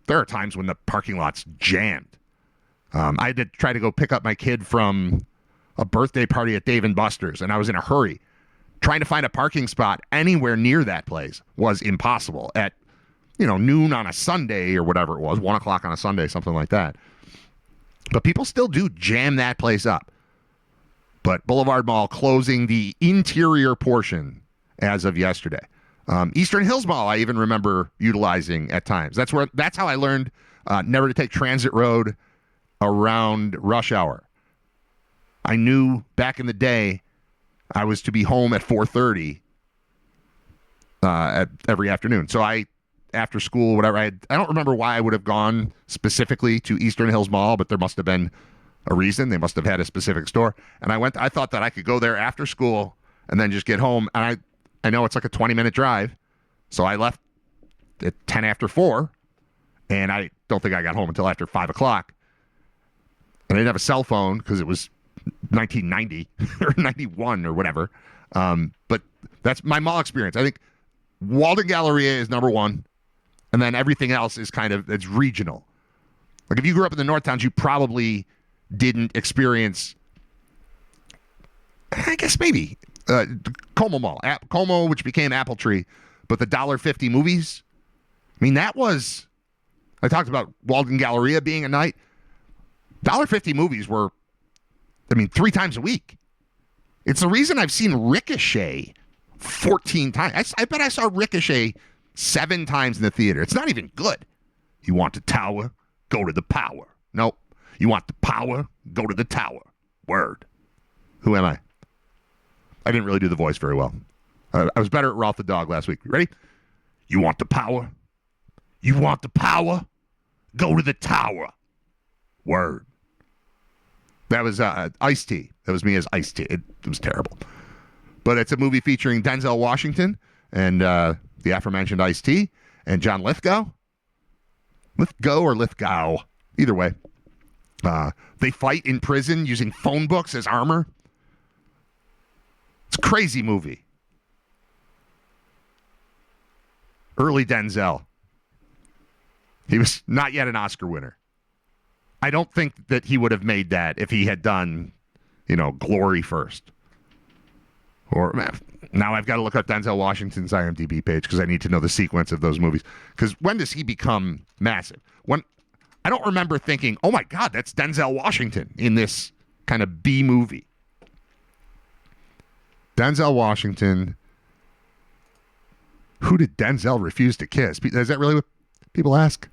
are times when the parking lot's jammed. I had to try to go pick up my kid from a birthday party at Dave & Buster's, and I was in a hurry. Trying to find a parking spot anywhere near that place was impossible at, noon on a Sunday or whatever it was, 1 o'clock on a Sunday, something like that. But people still do jam that place up. But Boulevard Mall closing the interior portion as of yesterday. Eastern Hills Mall, I even remember utilizing at times. That's how I learned never to take Transit Road around rush hour. I knew back in the day I was to be home at 4:30 at every afternoon. So after school, whatever, I don't remember why I would have gone specifically to Eastern Hills Mall, but there must have been a reason. They must have had a specific store. And I thought that I could go there after school and then just get home. And I know it's like a 20-minute drive. So I left at 10 after 4, and I don't think I got home until after 5 o'clock. And I didn't have a cell phone because it was 1990 or 91 or whatever. But that's my mall experience. I think Walden Galleria is number one, and then everything else is it's regional. Like if you grew up in the North Towns, you probably didn't experience, I guess maybe, Como Mall. Como, which became Apple Tree, but the $1.50 movies, I mean, I talked about Walden Galleria being a night. $1.50 movies were, 3 times a week. It's the reason I've seen Ricochet 14 times. I bet I saw Ricochet 7 times in the theater. It's not even good. You want the tower? Go to the power. Nope. You want the power? Go to the tower. Word. Who am I? I didn't really do the voice very well. I was better at Ralph the Dog last week. Ready? You want the power? You want the power? Go to the tower. Word. That was Ice-T. That was me as Ice-T. It was terrible. But it's a movie featuring Denzel Washington and the aforementioned Ice-T and John Lithgow. Lithgow or Lithgow. Either way. They fight in prison using phone books as armor. It's a crazy movie. Early Denzel. He was not yet an Oscar winner. I don't think that he would have made that if he had done, Glory first. Or now I've got to look up Denzel Washington's IMDb page because I need to know the sequence of those movies. Because when does he become massive? I don't remember thinking, oh my God, that's Denzel Washington in this kind of B movie. Denzel Washington. Who did Denzel refuse to kiss? Is that really what people ask?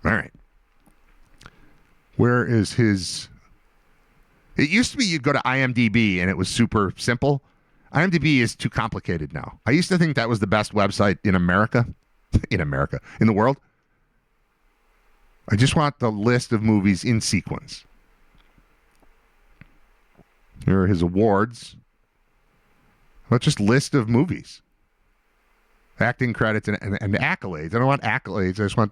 All right. Where is his... It used to be you'd go to IMDb and it was super simple. IMDb is too complicated now. I used to think that was the best website in America. In the world. I just want the list of movies in sequence. Here are his awards. Let's just list of movies. Acting credits and accolades. I don't want accolades. I just want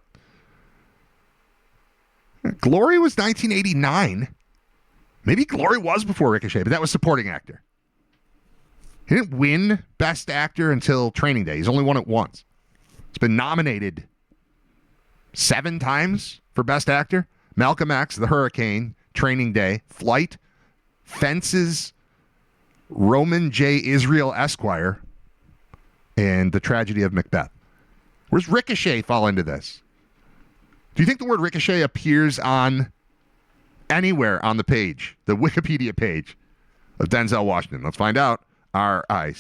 Glory was 1989. Maybe Glory was before Ricochet, but that was supporting actor. He didn't win Best Actor until Training Day. He's only won it once. He's been nominated 7 times for Best Actor. Malcolm X, The Hurricane, Training Day, Flight, Fences, Roman J. Israel Esquire, and The Tragedy of Macbeth. Where's Ricochet fall into this? Do you think the word Ricochet appears on anywhere on the page, the Wikipedia page of Denzel Washington? Let's find out. R-I-C-H-O.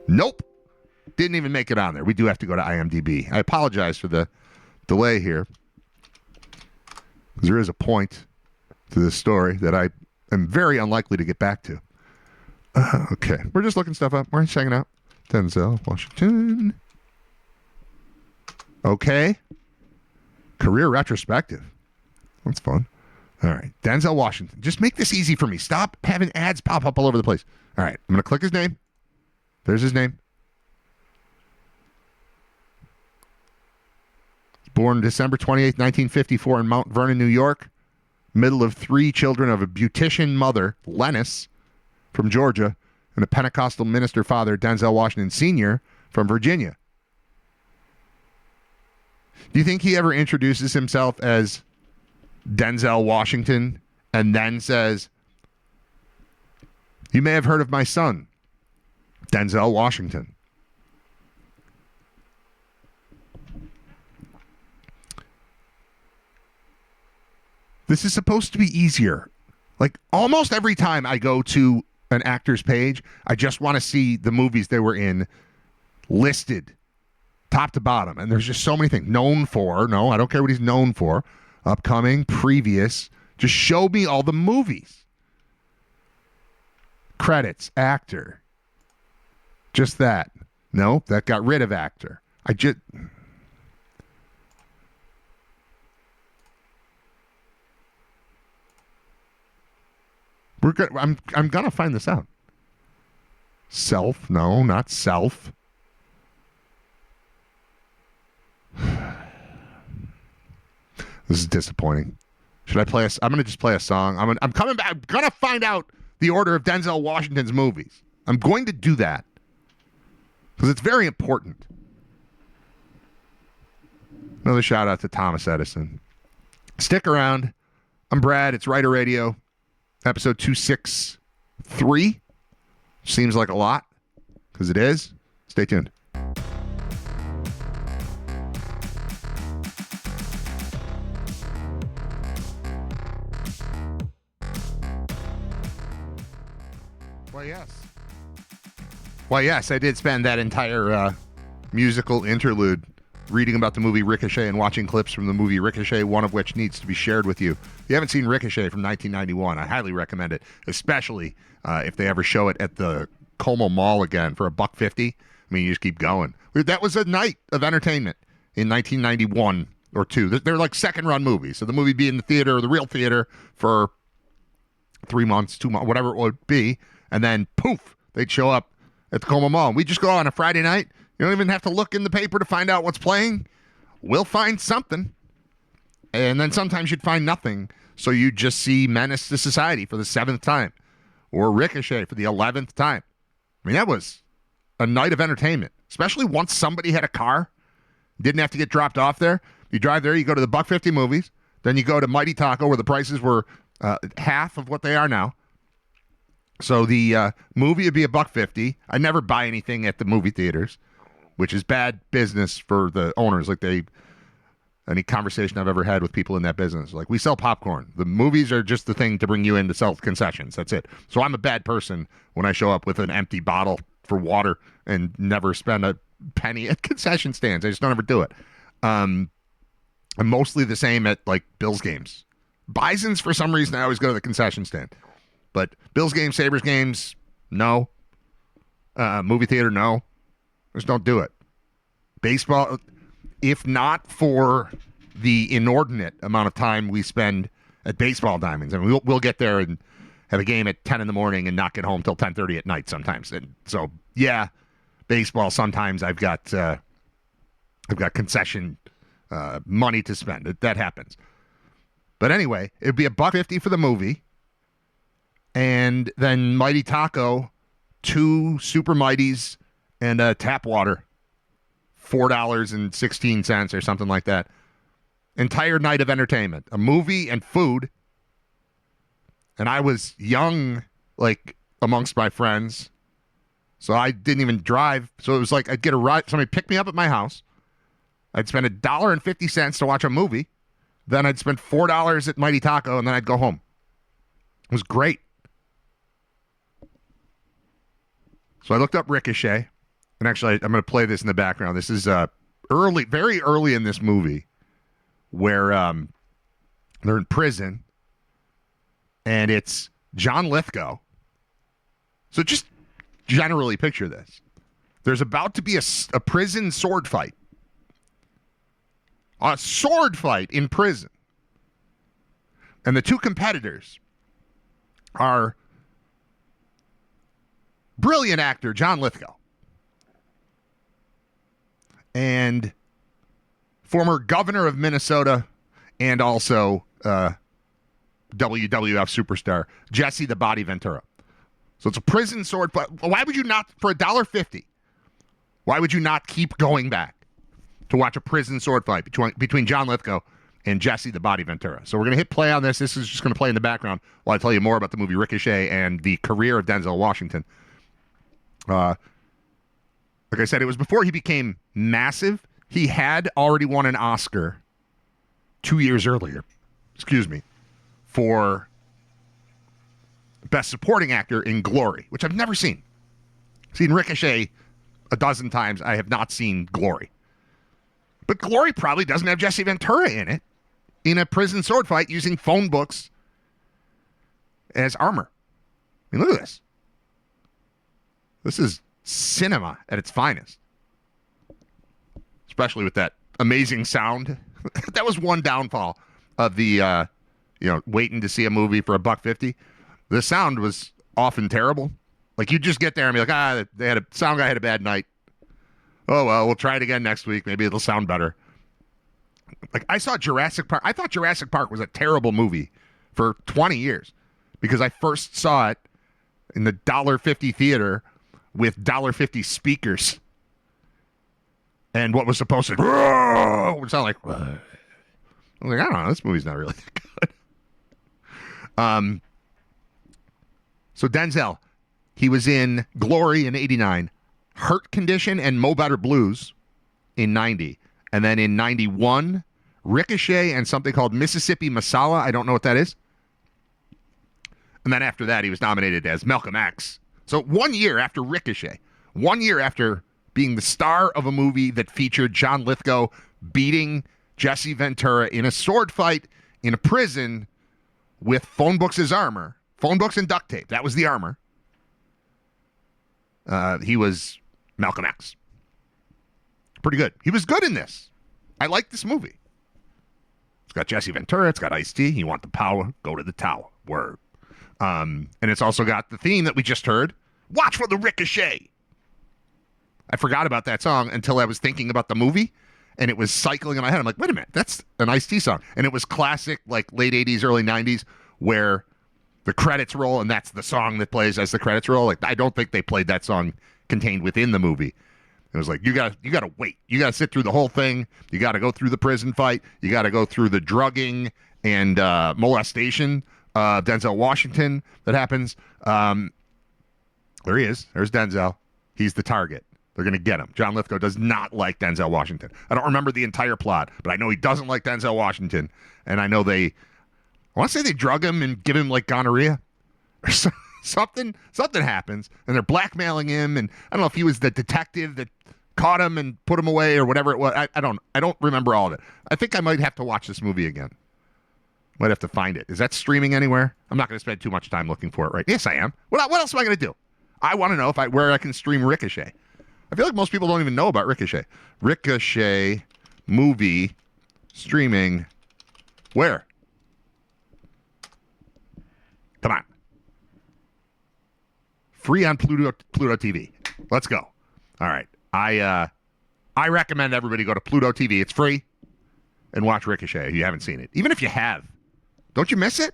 Nope. Didn't even make it on there. We do have to go to IMDb. I apologize for the delay here, because there is a point to this story that I am very unlikely to get back to. Okay. We're just looking stuff up. We're just hanging out. Denzel Washington. Okay. Career retrospective. That's fun. All right. Denzel Washington. Just make this easy for me. Stop having ads pop up all over the place. All right. I'm going to click his name. There's his name. Born December 28th, 1954 in Mount Vernon, New York. Middle of 3 children of a beautician mother, Lennis, from Georgia, and a Pentecostal minister father, Denzel Washington Sr., from Virginia. Do you think he ever introduces himself as Denzel Washington and then says, "You may have heard of my son, Denzel Washington"? This is supposed to be easier. Like, almost every time I go to an actor's page, I just want to see the movies they were in listed top to bottom. And there's just so many things. Known for. No, I don't care what he's known for. Upcoming, previous. Just show me all the movies. Credits, actor. Just that. No, that got rid of actor. We're good. I'm gonna find this out. Self? No, not self. This is disappointing. Should I play I'm gonna just play a song. I'm coming back. I'm gonna find out the order of Denzel Washington's movies. I'm going to do that because it's very important. Another shout out to Thomas Edison. Stick around. I'm Brad. It's Riter Radio. Episode 263. Seems like a lot, because it is. Stay tuned. Why, yes, I did spend that entire musical interlude reading about the movie Ricochet and watching clips from the movie Ricochet, one of which needs to be shared with you. If you haven't seen Ricochet from 1991, I highly recommend it, especially if they ever show it at the Como Mall again for $1.50. I mean, you just keep going. That was a night of entertainment in 1991 or 2. They're like second-run movies. So the movie be in the theater, or the real theater, for 3 months, 2 months, whatever it would be, and then poof, they'd show up at the Como Mall. We just go on a Friday night. You don't even have to look in the paper to find out what's playing. We'll find something. And then sometimes you'd find nothing. So you just see Menace to Society for the 7th time. Or Ricochet for the 11th time. I mean, that was a night of entertainment. Especially once somebody had a car. Didn't have to get dropped off there. You drive there, you go to the $1.50 movies. Then you go to Mighty Taco where the prices were half of what they are now. So the movie would be $1.50. I never buy anything at the movie theaters, which is bad business for the owners. Like any conversation I've ever had with people in that business, like, we sell popcorn. The movies are just the thing to bring you in to sell concessions. That's it. So I'm a bad person when I show up with an empty bottle for water and never spend a penny at concession stands. I just don't ever do it. I'm mostly the same at like Bills games. Bison's, for some reason, I always go to the concession stand. But Bills games, Sabres games, no. Movie theater, no. Just don't do it. Baseball, if not for the inordinate amount of time we spend at baseball diamonds, and we'll get there and have a game at 10 in the morning and not get home till 10:30 at night sometimes. And so, yeah, baseball, sometimes I've got I've got concession money to spend. That happens. But anyway, it'd be $1.50 for the movie. And then Mighty Taco, 2 Super Mighties and tap water, $4.16 or something like that. Entire night of entertainment, a movie and food. And I was young, like, amongst my friends. So I didn't even drive. So it was like I'd get a ride. Somebody pick me up at my house. I'd spend $1.50 to watch a movie. Then I'd spend $4 at Mighty Taco, and then I'd go home. It was great. So I looked up Ricochet. And actually, I'm going to play this in the background. This is very early in this movie where they're in prison. And it's John Lithgow. So just generally picture this. There's about to be a prison sword fight. A sword fight in prison. And the 2 competitors are brilliant actor John Lithgow and former governor of Minnesota and also WWF superstar Jesse the Body Ventura. So it's a prison sword fight. Why would you not, for $1.50, why would you not keep going back to watch a prison sword fight between John Lithgow and Jesse the Body Ventura? So we're going to hit play on this. This is just going to play in the background while I tell you more about the movie Ricochet and the career of Denzel Washington. Like I said, it was before he became massive. He had already won an Oscar 2 years earlier, for Best Supporting Actor in Glory, which I've never seen. I've seen Ricochet a dozen times. I have not seen Glory. But Glory probably doesn't have Jesse Ventura in it, in a prison sword fight using phone books as armor. I mean, look at this. This is cinema at its finest. Especially with that amazing sound. That was one downfall of the, waiting to see a movie for $1.50. The sound was often terrible. Like, you just get there and be like, sound guy had a bad night. Oh, well, we'll try it again next week. Maybe it'll sound better. Like, I saw Jurassic Park. I thought Jurassic Park was a terrible movie for 20 years because I first saw it in the $1.50 theater with $1.50 speakers. And what was supposed to sound like, I'm like, I don't know, this movie's not really that good. So Denzel, he was in Glory in 89, Hurt Condition and Mo Better Blues in 90. And then in 91, Ricochet and something called Mississippi Masala. I don't know what that is. And then after that, he was nominated as Malcolm X. So 1 year after Ricochet, 1 year after being the star of a movie that featured John Lithgow beating Jesse Ventura in a sword fight in a prison with phone books as armor, phone books and duct tape. That was the armor. He was Malcolm X. Pretty good. He was good in this. I like this movie. It's got Jesse Ventura. It's got Ice-T. You want the power? Go to the tower. Word. And it's also got the theme that we just heard. Watch for the Ricochet. I forgot about that song until I was thinking about the movie, and it was cycling in my head. I'm like, wait a minute, that's an Ice-T song. And it was classic, like late 80s, early 90s, where the credits roll, and that's the song that plays as the credits roll. Like, I don't think they played that song contained within the movie. It was like, you gotta wait. You gotta sit through the whole thing. You gotta go through the prison fight. You gotta go through the drugging and molestation of Denzel Washington that happens. There he is. There's Denzel. He's the target. They're going to get him. John Lithgow does not like Denzel Washington. I don't remember the entire plot, but I know he doesn't like Denzel Washington. And I know I want to say they drug him and give him like gonorrhea or something. Something happens, and they're blackmailing him. And I don't know if he was the detective that caught him and put him away or whatever it was. I don't remember all of it. I think I might have to watch this movie again. Might have to find it. Is that streaming anywhere? I'm not going to spend too much time looking for it, right? Yes, I am. What else am I going to do? I want to know where I can stream Ricochet. I feel like most people don't even know about Ricochet. Ricochet movie streaming where? Come on. Free on Pluto TV. Let's go. All right. I I recommend everybody go to Pluto TV. It's free. And watch Ricochet if you haven't seen it. Even if you have. Don't you miss it?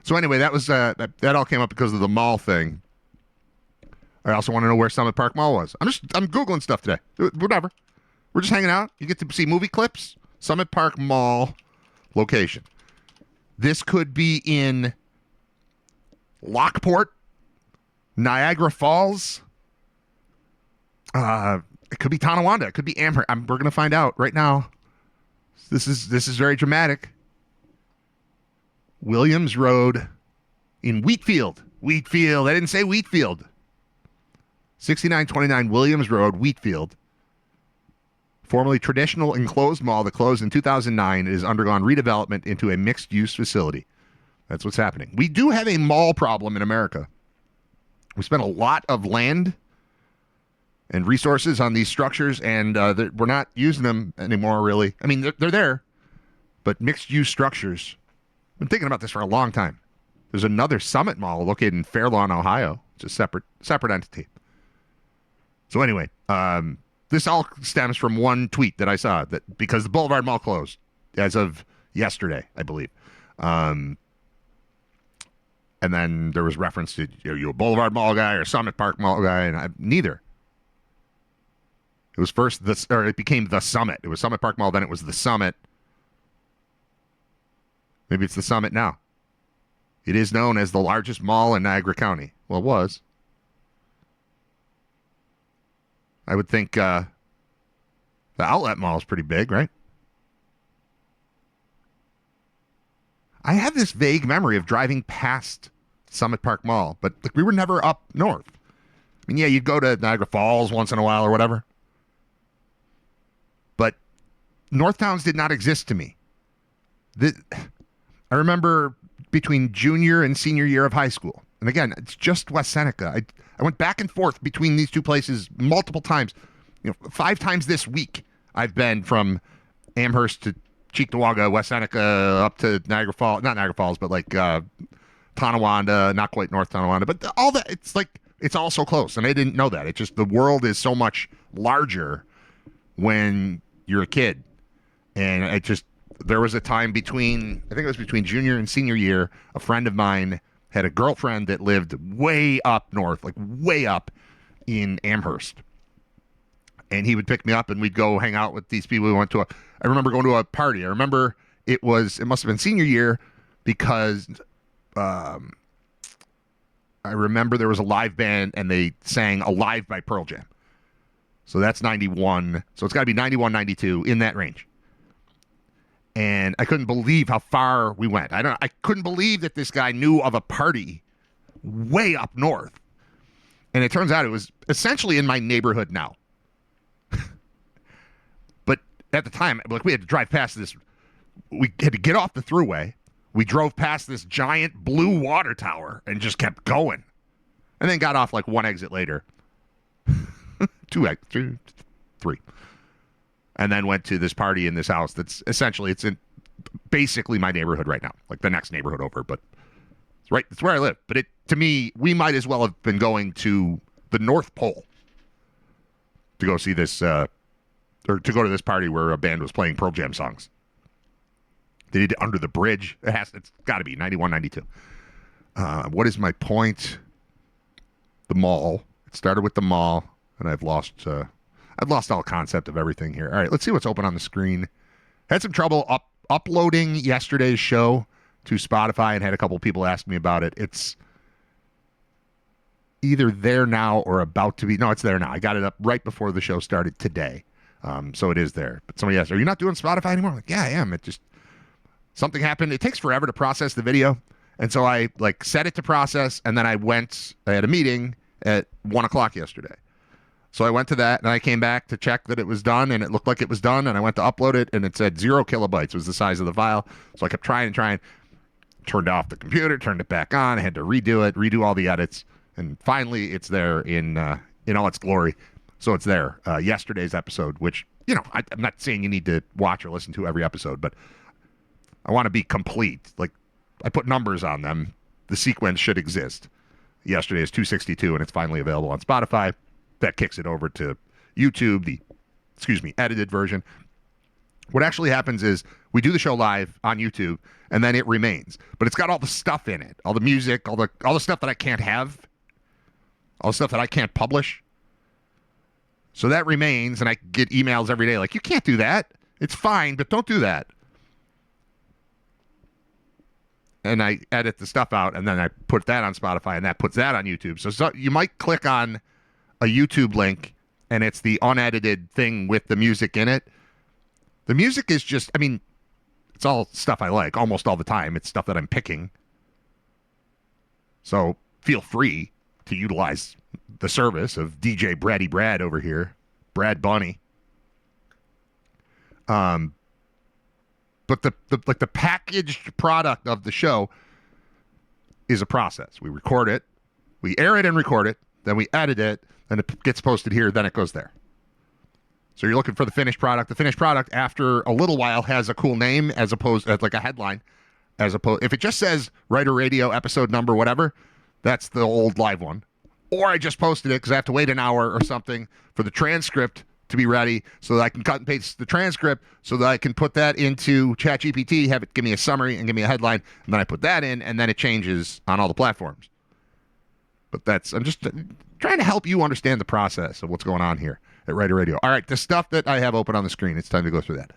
So anyway, that was that all came up because of the mall thing. I also want to know where Summit Park Mall was. I'm Googling stuff today. Whatever. We're just hanging out. You get to see movie clips. Summit Park Mall location. This could be in Lockport, Niagara Falls. It could be Tonawanda. It could be Amherst. We're going to find out right now. This is very dramatic. Williams Road in Wheatfield. Wheatfield. I didn't say Wheatfield. 6929 Williams Road, Wheatfield. Formerly traditional enclosed mall that closed in 2009, it has undergone redevelopment into a mixed-use facility. That's what's happening. We do have a mall problem in America. We spent a lot of land and resources on these structures, and we're not using them anymore, really. I mean, they're there, but mixed-use structures. I've been thinking about this for a long time. There's another Summit Mall located in Fair Lawn, Ohio. It's a separate entity. So anyway, this all stems from one tweet that I saw, that because the Boulevard Mall closed as of yesterday, I believe. And then there was reference to, are you a Boulevard Mall guy or a Summit Park Mall guy? And neither. It was first it became the Summit. It was Summit Park Mall, then it was the Summit. Maybe it's the Summit now. It is known as the largest mall in Niagara County. Well, it was. I would think the Outlet Mall is pretty big, right? I have this vague memory of driving past Summit Park Mall, but we were never up north. I mean, yeah, you'd go to Niagara Falls once in a while or whatever. But North Towns did not exist to me. I remember between junior and senior year of high school. And again, it's just West Seneca. I went back and forth between these two places multiple times. 5 times this week I've been from Amherst to Cheektowaga, West Seneca, up to Niagara Falls. Not Niagara Falls, but like Tonawanda, not quite North Tonawanda. But all that, it's all so close. And I didn't know that. It's just the world is so much larger when you're a kid. And there was a time I think it was between junior and senior year, a friend of mine had a girlfriend that lived way up north, like way up in Amherst. And he would pick me up and we'd go hang out with these people. I remember going to a party. I remember it must have been senior year because I remember there was a live band and they sang Alive by Pearl Jam. So that's 91. So it's got to be 91, 92, in that range. And I couldn't believe how far we went. I couldn't believe that this guy knew of a party way up north. And it turns out it was essentially in my neighborhood now. But at the time, we had to drive past this. We had to get off the thruway. We drove past this giant blue water tower and just kept going. And then got off like one exit later. 2 exits, 3. And then went to this party in this house that's essentially, it's in basically my neighborhood right now, like the next neighborhood over, but it's where I live. But to me, we might as well have been going to the North Pole to go see this, or to go to this party where a band was playing Pearl Jam songs. They did Under the Bridge. It's got to be 91, 92. What is my point? The mall. It started with the mall, and I've lost all concept of everything here. All right, let's see what's open on the screen. Had some trouble uploading yesterday's show to Spotify and had a couple people ask me about it. It's either there now or about to be. No, it's there now. I got it up right before the show started today. So it is there. But somebody asked, are you not doing Spotify anymore? I'm like, yeah, I am. Something happened. It takes forever to process the video. And so I set it to process, and then I had a meeting at 1 o'clock yesterday. So I went to that, and I came back to check that it was done, and it looked like it was done, and I went to upload it, and it said 0 kilobytes was the size of the file. So I kept trying, turned off the computer, turned it back on, I had to redo all the edits, and finally it's there in all its glory. So it's there. Yesterday's episode, which, I'm not saying you need to watch or listen to every episode, but I want to be complete. I put numbers on them. The sequence should exist. Yesterday is 262, and it's finally available on Spotify. That kicks it over to YouTube, the edited version. What actually happens is we do the show live on YouTube, and then it remains. But it's got all the stuff in it, all the music, all the stuff that I can't have, all the stuff that I can't publish. So that remains, and I get emails every day like, you can't do that. It's fine, but don't do that. And I edit the stuff out, and then I put that on Spotify, and that puts that on YouTube. So you might click on a YouTube link, and it's the unedited thing with the music in it. The music is just, I mean, it's all stuff I like almost all the time. It's stuff that I'm picking. So feel free to utilize the service of DJ Braddy Brad over here, Brad Bunny. But the packaged product of the show is a process. We record it, we air it and record it, then we edit it, then it gets posted here, then it goes there. So you're looking for the finished product. The finished product, after a little while, has a cool name as opposed to like a headline. As opposed, if it just says Riter Radio episode number whatever, that's the old live one. Or I just posted it because I have to wait an hour or something for the transcript to be ready so that I can cut and paste the transcript so that I can put that into ChatGPT, have it give me a summary and give me a headline, and then I put that in, and then it changes on all the platforms. But I'm just trying to help you understand the process of what's going on here at Riter Radio. All right, the stuff that I have open on the screen, it's time to go through that.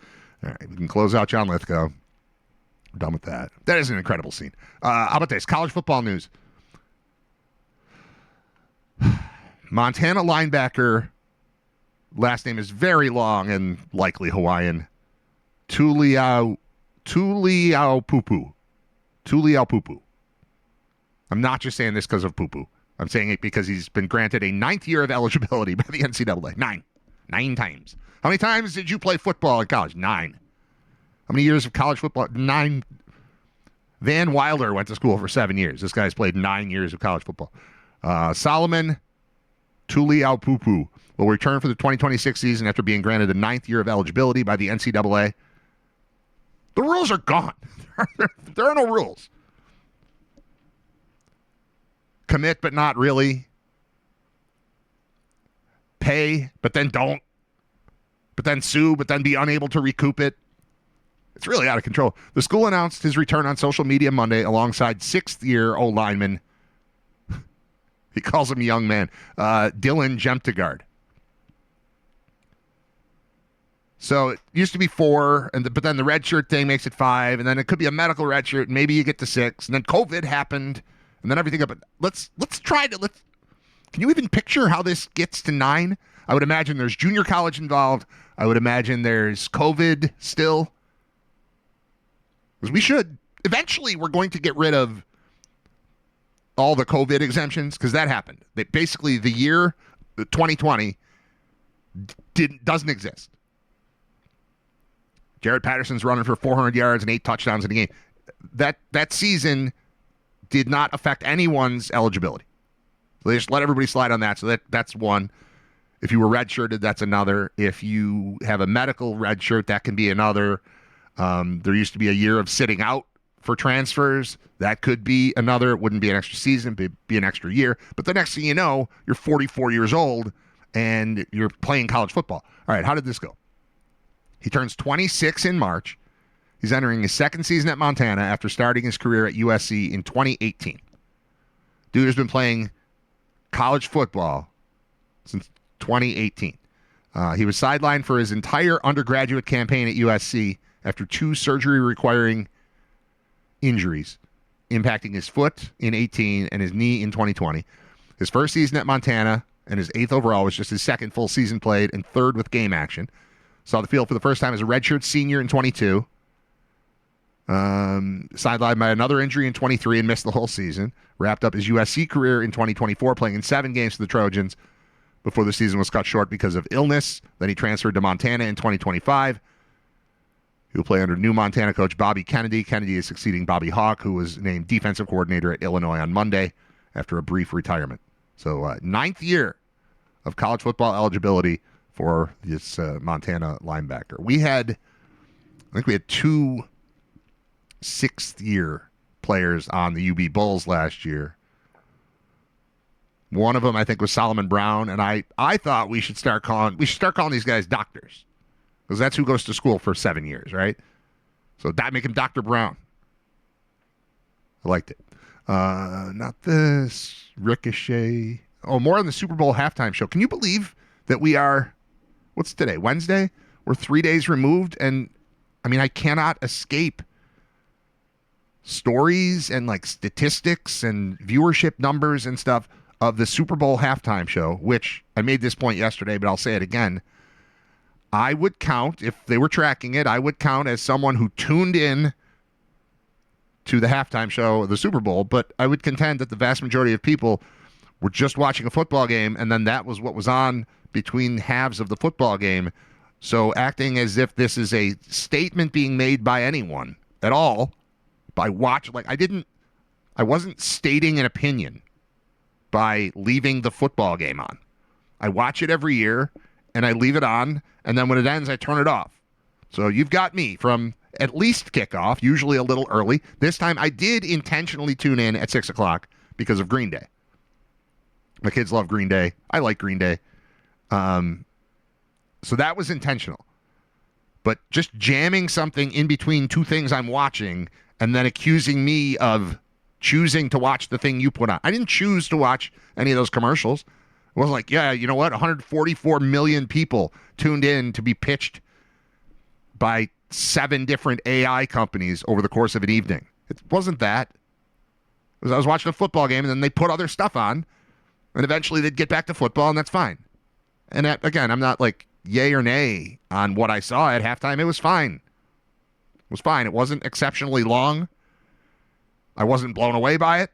All right, we can close out John Lithgow. I'm done with that. That is an incredible scene. How about this? College football news. Montana linebacker, last name is very long and likely Hawaiian, Tuliaupupu. I'm not just saying this because of poo-poo. I'm saying it because he's been granted a 9th year of eligibility by the NCAA. 9 times. How many times did you play football in college? 9. How many years of college football? 9. Van Wilder went to school for 7 years. This guy's played 9 years of college football. Solomon Tuliaupupu will return for the 2026 season after being granted a 9th year of eligibility by the NCAA. The rules are gone. There are no rules. Commit, but not really. Pay, but then don't. But then sue, but then be unable to recoup it. It's really out of control. The school announced his return on social media Monday alongside 6th-year old lineman. He calls him young man. Dylan Jemtegard. So it used to be 4, but then the red shirt thing makes it 5, and then it could be a medical red shirt, and maybe you get to 6, and then COVID happened, and then everything up. Let's try to can you even picture how this gets to 9? I would imagine there's junior college involved. I would imagine there's COVID still. Because eventually we're going to get rid of all the COVID exemptions, because that happened. Basically, the year 2020 doesn't exist. Jared Patterson's running for 400 yards and 8 touchdowns in a game. That season did not affect anyone's eligibility. So they just let everybody slide on that. So that's one. If you were redshirted, that's another. If you have a medical red shirt, that can be another. There used to be a year of sitting out for transfers. That could be another. It wouldn't be an extra season, but it'd be an extra year. But the next thing you know, you're 44 years old and you're playing college football. All right, how did this go? He turns 26 in March. He's entering his 2nd season at Montana after starting his career at USC in 2018. Dude has been playing college football since 2018. He was sidelined for his entire undergraduate campaign at USC after 2 surgery-requiring injuries, impacting his foot in 18 and his knee in 2020. His first season at Montana and his 8th overall was just his 2nd full season played and 3rd with game action. Saw the field for the first time as a redshirt senior in 22. Sidelined by another injury in 23 and missed the whole season. Wrapped up his USC career in 2024, playing in 7 games for the Trojans before the season was cut short because of illness. Then he transferred to Montana in 2025. He will play under new Montana coach Bobby Kennedy. Kennedy is succeeding Bobby Hawk, who was named defensive coordinator at Illinois on Monday after a brief retirement. So 9th year of college football eligibility for this Montana linebacker. I think we had 2 6th-year players on the UB Bulls last year. One of them, I think, was Solomon Brown, and I thought we should start calling these guys doctors, because that's who goes to school for 7 years, right? So make him Dr. Brown. I liked it. Not this. Ricochet. Oh, more on the Super Bowl halftime show. Can you believe that we are, what's today, Wednesday? We're 3 days removed, and I mean, I cannot escape stories and like statistics and viewership numbers and stuff of the Super Bowl halftime show, which I made this point yesterday, but I'll say it again. I would count, if they were tracking it, I would count as someone who tuned in to the halftime show of the Super Bowl, but I would contend that the vast majority of people were just watching a football game, and then that was what was on between halves of the football game. So acting as if this is a statement being made by anyone at all, I wasn't stating an opinion by leaving the football game on. I watch it every year, and I leave it on, and then when it ends, I turn it off. So you've got me from at least kickoff, usually a little early. This time, I did intentionally tune in at 6 o'clock because of Green Day. My kids love Green Day. I like Green Day. So that was intentional. But just jamming something in between two things I'm watching and then accusing me of choosing to watch the thing you put on. I didn't choose to watch any of those commercials. It wasn't like, yeah, you know what? 144 million people tuned in to be pitched by 7 different AI companies over the course of an evening. It wasn't that. It was I was watching a football game, and then they put other stuff on, and eventually they'd get back to football, and that's fine. And again, I'm not like yay or nay on what I saw at halftime. It was fine. It was fine. It wasn't exceptionally long. I wasn't blown away by it.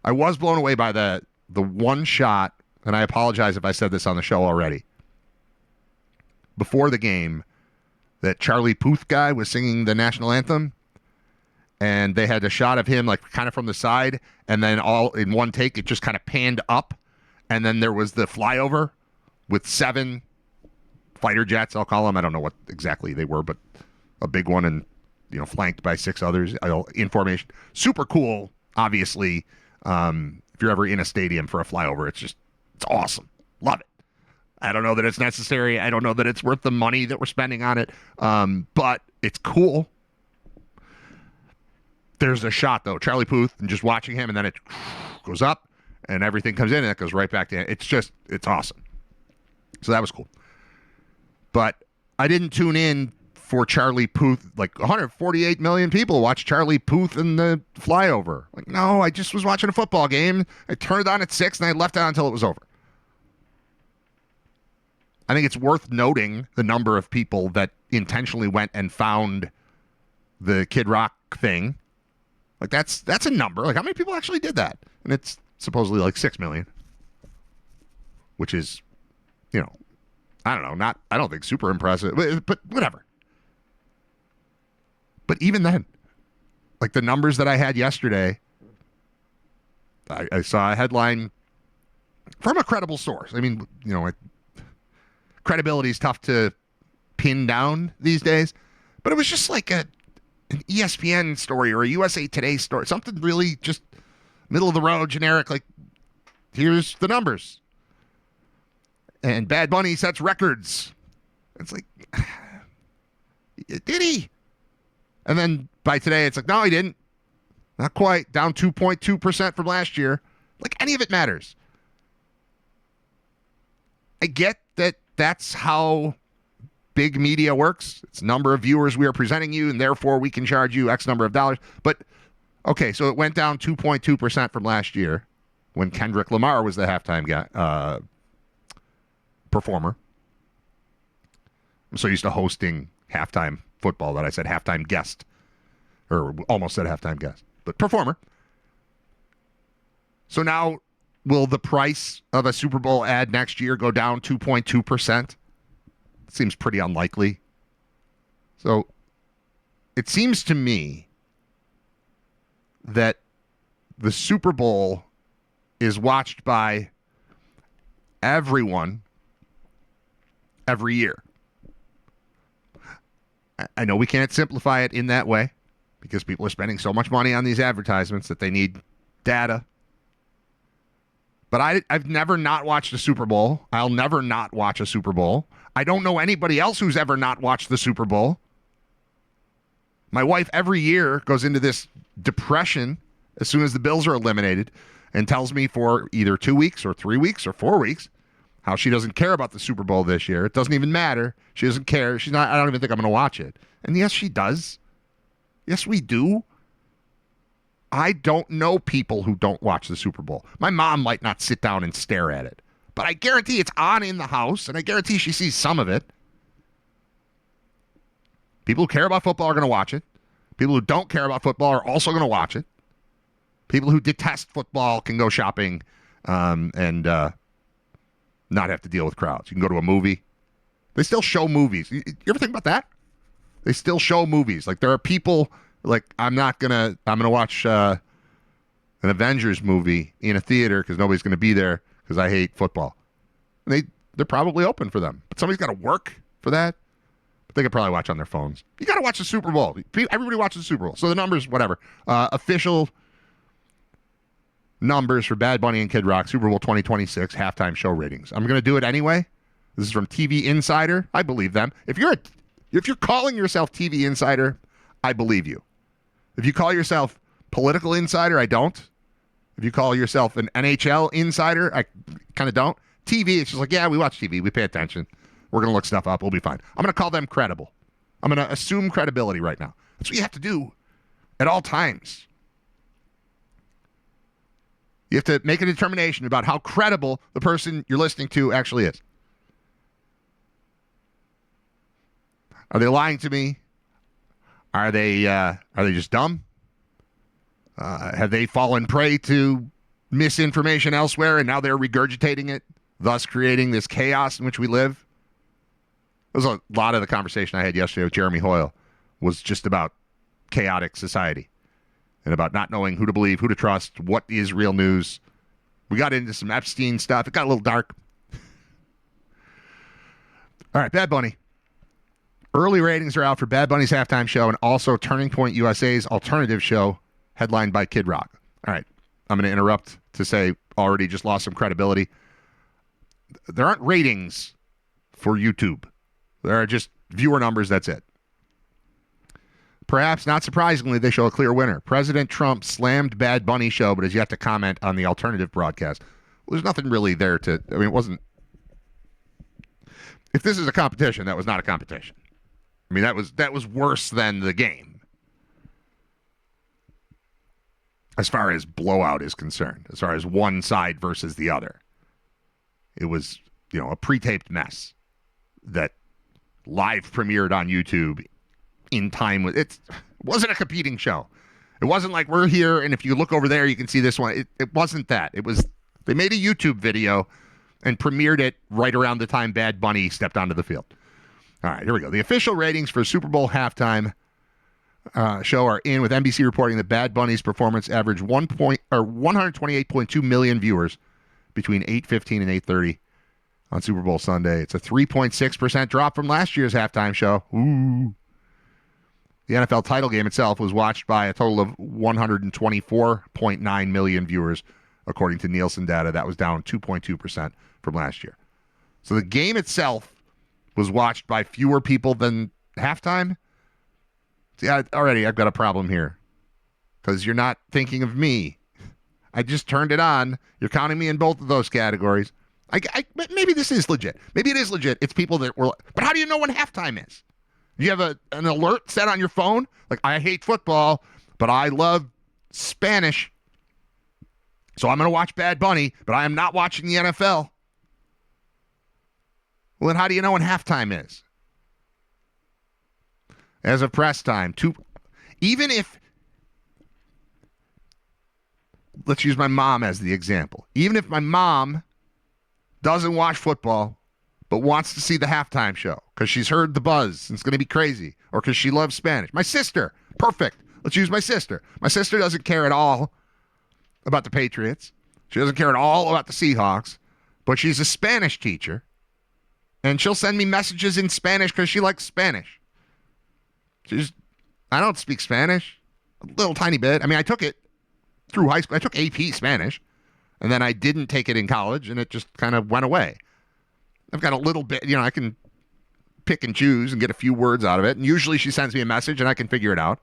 I was blown away by the one shot, and I apologize if I said this on the show already. Before the game, that Charlie Puth guy was singing the national anthem, and they had a shot of him like kind of from the side, and then all in one take, it just kind of panned up, and then there was the flyover with 7 fighter jets, I'll call them. I don't know what exactly they were, but a big one, and flanked by 6 others in formation. Super cool, obviously. If you're ever in a stadium for a flyover, it's awesome. Love it. I don't know that it's necessary. I don't know that it's worth the money that we're spending on it, but it's cool. There's a shot, though, Charlie Puth, and just watching him, and then it goes up, and everything comes in, and it goes right back to it's awesome. So that was cool. But I didn't tune in for Charlie Puth. Like 148 million people watch Charlie Puth in the flyover. Like, no, I just was watching a football game. I turned it on at 6, and I left it on until it was over. I think it's worth noting the number of people that intentionally went and found the Kid Rock thing. Like, that's a number. Like, how many people actually did that? And it's supposedly like 6 million, which is, I don't know, I don't think super impressive, but whatever. But even then, like the numbers that I had yesterday, I saw a headline from a credible source. I mean, credibility is tough to pin down these days, but it was just like an ESPN story or a USA Today story, something really just middle of the road, generic, like, here's the numbers. And Bad Bunny sets records. It's like, did he? And then by today, it's like, no, he didn't. Not quite. Down 2.2% from last year. Like, any of it matters. I get that that's how big media works. It's number of viewers we are presenting you, and therefore we can charge you X number of dollars. But, okay, so it went down 2.2% from last year when Kendrick Lamar was the halftime guy, performer. I'm so used to hosting halftime football that I said halftime guest, or almost said halftime guest, but performer. So now, will the price of a Super Bowl ad next year go down 2.2%? Seems pretty unlikely. So it seems to me that the Super Bowl is watched by everyone every year. I know we can't simplify it in that way because people are spending so much money on these advertisements that they need data. But I've never not watched a Super Bowl. I'll never not watch a Super Bowl. I don't know anybody else who's ever not watched the Super Bowl. My wife every year goes into this depression as soon as the Bills are eliminated and tells me for either 2 weeks or 3 weeks or 4 weeks how she doesn't care about the Super Bowl this year. It doesn't even matter. She doesn't care. She's not. I don't even think I'm going to watch it. And yes, she does. Yes, we do. I don't know people who don't watch the Super Bowl. My mom might not sit down and stare at it, but I guarantee it's on in the house, and I guarantee she sees some of it. People who care about football are going to watch it. People who don't care about football are also going to watch it. People who detest football can go shopping and not have to deal with crowds. You can go to a movie. They still show movies. You ever think about that? They still show movies. Like, there are people, like, I'm going to watch an Avengers movie in a theater because nobody's going to be there because I hate football. And they're probably open for them. But somebody's got to work for that. They could probably watch on their phones. You got to watch the Super Bowl. Everybody watches the Super Bowl. So the numbers, whatever. Official numbers for Bad Bunny and Kid Rock, Super Bowl 2026 halftime show ratings. I'm going to do it anyway. This is from TV Insider. I believe them. If you're calling yourself TV Insider, I believe you. If you call yourself Political Insider, I don't. If you call yourself an NHL Insider, I kind of don't. TV, it's just like, yeah, we watch TV. We pay attention. We're going to look stuff up. We'll be fine. I'm going to call them credible. I'm going to assume credibility right now. That's what you have to do at all times. You have to make a determination about how credible the person you're listening to actually is. Are they lying to me? Are they just dumb? Have they fallen prey to misinformation elsewhere and now they're regurgitating it, thus creating this chaos in which we live? There's a lot of the conversation I had yesterday with Jeremy Hoyle was just about chaotic society and about not knowing who to believe, who to trust, what is real news. We got into some Epstein stuff. It got a little dark. All right, Bad Bunny. Early ratings are out for Bad Bunny's halftime show and also Turning Point USA's alternative show headlined by Kid Rock. All right, I'm going to interrupt to say already just lost some credibility. There aren't ratings for YouTube. There are just viewer numbers, that's it. Perhaps not surprisingly, they show a clear winner. President Trump slammed Bad Bunny show, but has yet to comment on the alternative broadcast. Well, there's nothing really there to, I mean, it wasn't, if this is a competition, that was not a competition. I mean, that was worse than the game. As far as blowout is concerned, as far as one side versus the other. It was, a pre-taped mess that live premiered on YouTube in time with it. Wasn't a competing show. It wasn't like we're here and if you look over there you can see this one. It wasn't that. It was they made a YouTube video and premiered it right around the time Bad Bunny stepped onto the field. All right, here we go. The official ratings for Super Bowl halftime show are in, with NBC reporting that Bad Bunny's performance averaged 128.2 million viewers between 8:15 and 8:30 on Super Bowl Sunday. It's a 3.6% drop from last year's halftime show. Ooh. The NFL title game itself was watched by a total of 124.9 million viewers, according to Nielsen data. That was down 2.2% from last year. So the game itself was watched by fewer people than halftime. See, already I've got a problem here because you're not thinking of me. I just turned it on. You're counting me in both of those categories. Maybe this is legit. Maybe it is legit. It's people that were. But how do you know when halftime is? You have an alert set on your phone? Like, I hate football, but I love Spanish. So I'm going to watch Bad Bunny, but I am not watching the NFL. Well, then how do you know when halftime is? As of press time, even if, let's use my mom as the example. Even if my mom doesn't watch football, but wants to see the halftime show because she's heard the buzz and it's going to be crazy, or because she loves Spanish. My sister, perfect. Let's use my sister. My sister doesn't care at all about the Patriots. She doesn't care at all about the Seahawks, but she's a Spanish teacher, and she'll send me messages in Spanish because she likes Spanish. I don't speak Spanish, a little tiny bit. I mean, I took it through high school. I took AP Spanish. And then I didn't take it in college, and it just kind of went away. I've got a little bit, I can pick and choose and get a few words out of it. And usually she sends me a message, and I can figure it out.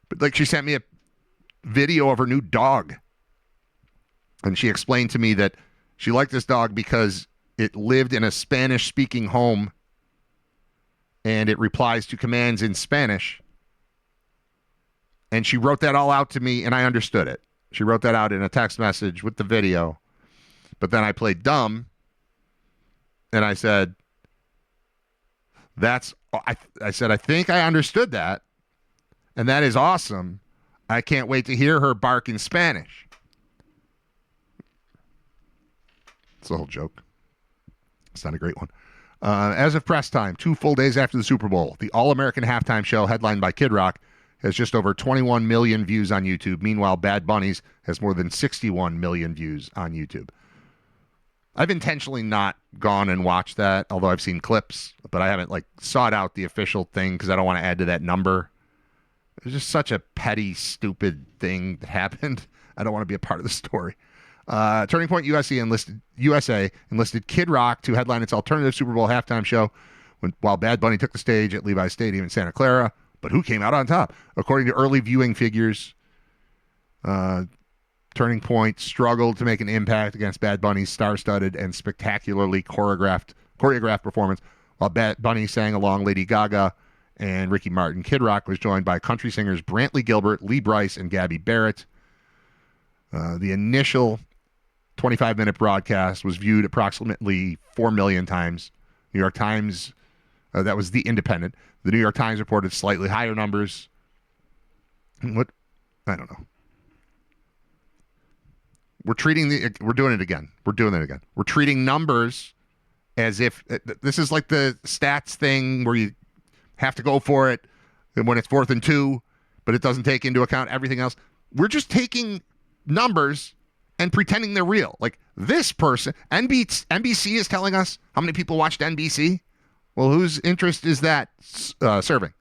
But like she sent me a video of her new dog. And she explained to me that she liked this dog because it lived in a Spanish-speaking home, and it replies to commands in Spanish. And she wrote that all out to me, and I understood it. She wrote that out in a text message with the video. But then I played dumb, and I said, I said, I think I understood that, and that is awesome. I can't wait to hear her bark in Spanish. It's a whole joke. It's not a great one. As of press time, 2 full days after the Super Bowl, the All-American Halftime Show, headlined by Kid Rock, has just over 21 million views on YouTube. Meanwhile, Bad Bunny's has more than 61 million views on YouTube. I've intentionally not gone and watched that, although I've seen clips, but I haven't sought out the official thing because I don't want to add to that number. It was just such a petty, stupid thing that happened. I don't want to be a part of the story. Turning Point USA enlisted Kid Rock to headline its alternative Super Bowl halftime show while Bad Bunny took the stage at Levi's Stadium in Santa Clara. But who came out on top? According to early viewing figures, Turning Point struggled to make an impact against Bad Bunny's star-studded and spectacularly choreographed performance, while Bad Bunny sang along Lady Gaga and Ricky Martin. Kid Rock was joined by country singers Brantley Gilbert, Lee Brice, and Gabby Barrett. The initial 25-minute broadcast was viewed approximately 4 million times. New York Times, that was The Independent. The New York Times reported slightly higher numbers. What? I don't know. We're doing it again. We're treating numbers as if this is like the stats thing where you have to go for it when it's 4th and 2, but it doesn't take into account everything else. We're just taking numbers and pretending they're real. Like this person, NBC is telling us how many people watched NBC. Well, whose interest is that serving?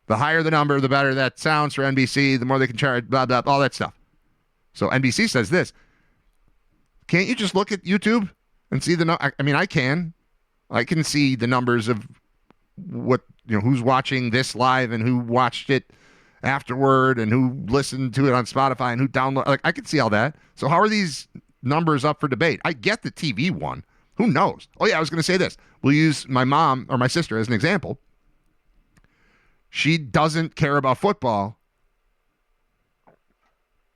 The higher the number, the better that sounds for NBC, the more they can charge, blah, blah, all that stuff. So NBC says this. Can't you just look at YouTube and see I can. I can see the numbers of what, who's watching this live and who watched it afterward and who listened to it on Spotify and who downloaded. I can see all that. So how are these numbers up for debate? I get the TV one. Who knows? Oh, yeah, I was going to say this. We'll use my mom or my sister as an example. She doesn't care about football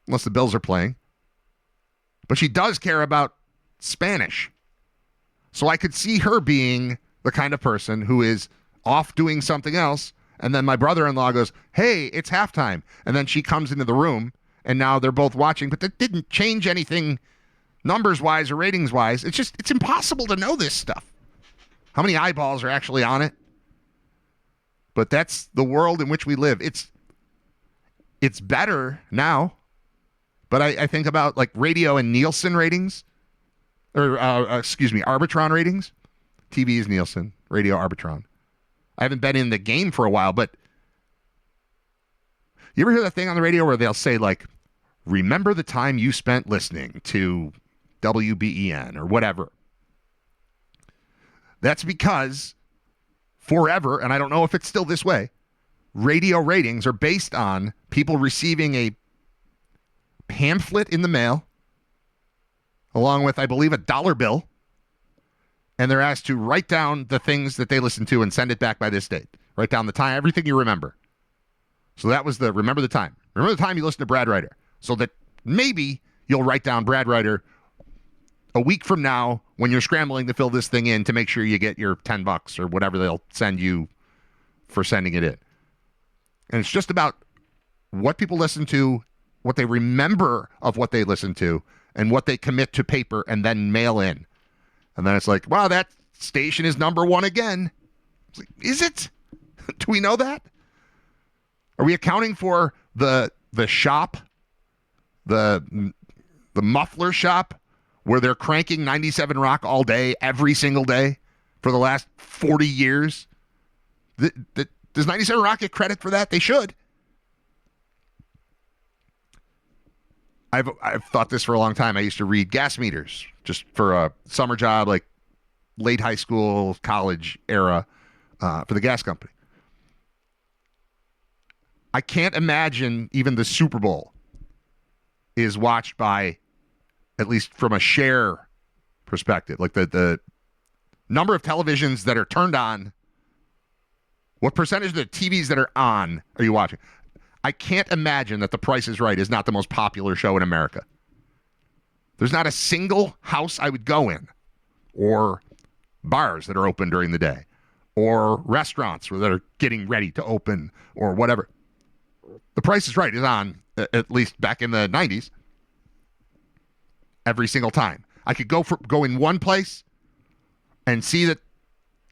unless the Bills are playing. But she does care about Spanish. So I could see her being the kind of person who is off doing something else, and then my brother-in-law goes, hey, it's halftime. And then she comes into the room, and now they're both watching, but that didn't change anything numbers-wise or ratings-wise. It's impossible to know this stuff. How many eyeballs are actually on it? But that's the world in which we live. It's better now. But I think about radio and Nielsen ratings, or Arbitron ratings. TV is Nielsen, radio Arbitron. I haven't been in the game for a while, but you ever hear that thing on the radio where they'll say remember the time you spent listening to WBEN or whatever? That's because forever, and I don't know if it's still this way, radio ratings are based on people receiving a pamphlet in the mail along with, I believe, a $1 bill, and they're asked to write down the things that they listen to and send it back by this date. Write down the time, everything you remember. So that was remember the time. Remember the time you listened to Brad Ryder, so that maybe you'll write down Brad Ryder a week from now when you're scrambling to fill this thing in to make sure you get your $10 or whatever they'll send you for sending it in. And it's just about what people listen to, what they remember of what they listen to, and what they commit to paper and then mail in. And then it's wow, that station is number one again. Is it? Do we know that? Are we accounting for the shop, the muffler shop, where they're cranking 97 Rock all day, every single day, for the last 40 years? Does 97 Rock get credit for that? They should. I've thought this for a long time. I used to read gas meters just for a summer job, like late high school, college era, for the gas company. I can't imagine even the Super Bowl is watched by, at least from a share perspective, like the number of televisions that are turned on. What percentage of the TVs that are on are you watching? I can't imagine that The Price is Right is not the most popular show in America. There's not a single house I would go in, or bars that are open during the day, or restaurants that are getting ready to open, or whatever. The Price is Right is on, at least back in the 90s, every single time. I could go in one place and see that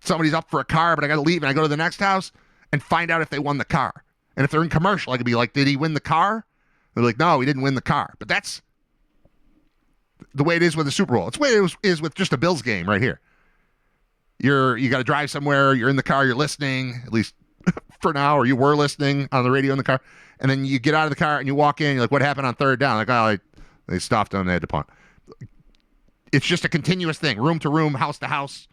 somebody's up for a car, but I got to leave, and I go to the next house and find out if they won the car. And if they're in commercial, I could be like, did he win the car? They're like, no, he didn't win the car. But that's the way it is with the Super Bowl. It's the way it is with just a Bills game right here. You got to drive somewhere. You're in the car. You're listening, at least for now, or you were listening on the radio in the car. And then you get out of the car and you walk in. You're like, what happened on third down? Like, oh, they stopped them. They had to punt. It's just a continuous thing, room to room, house to house,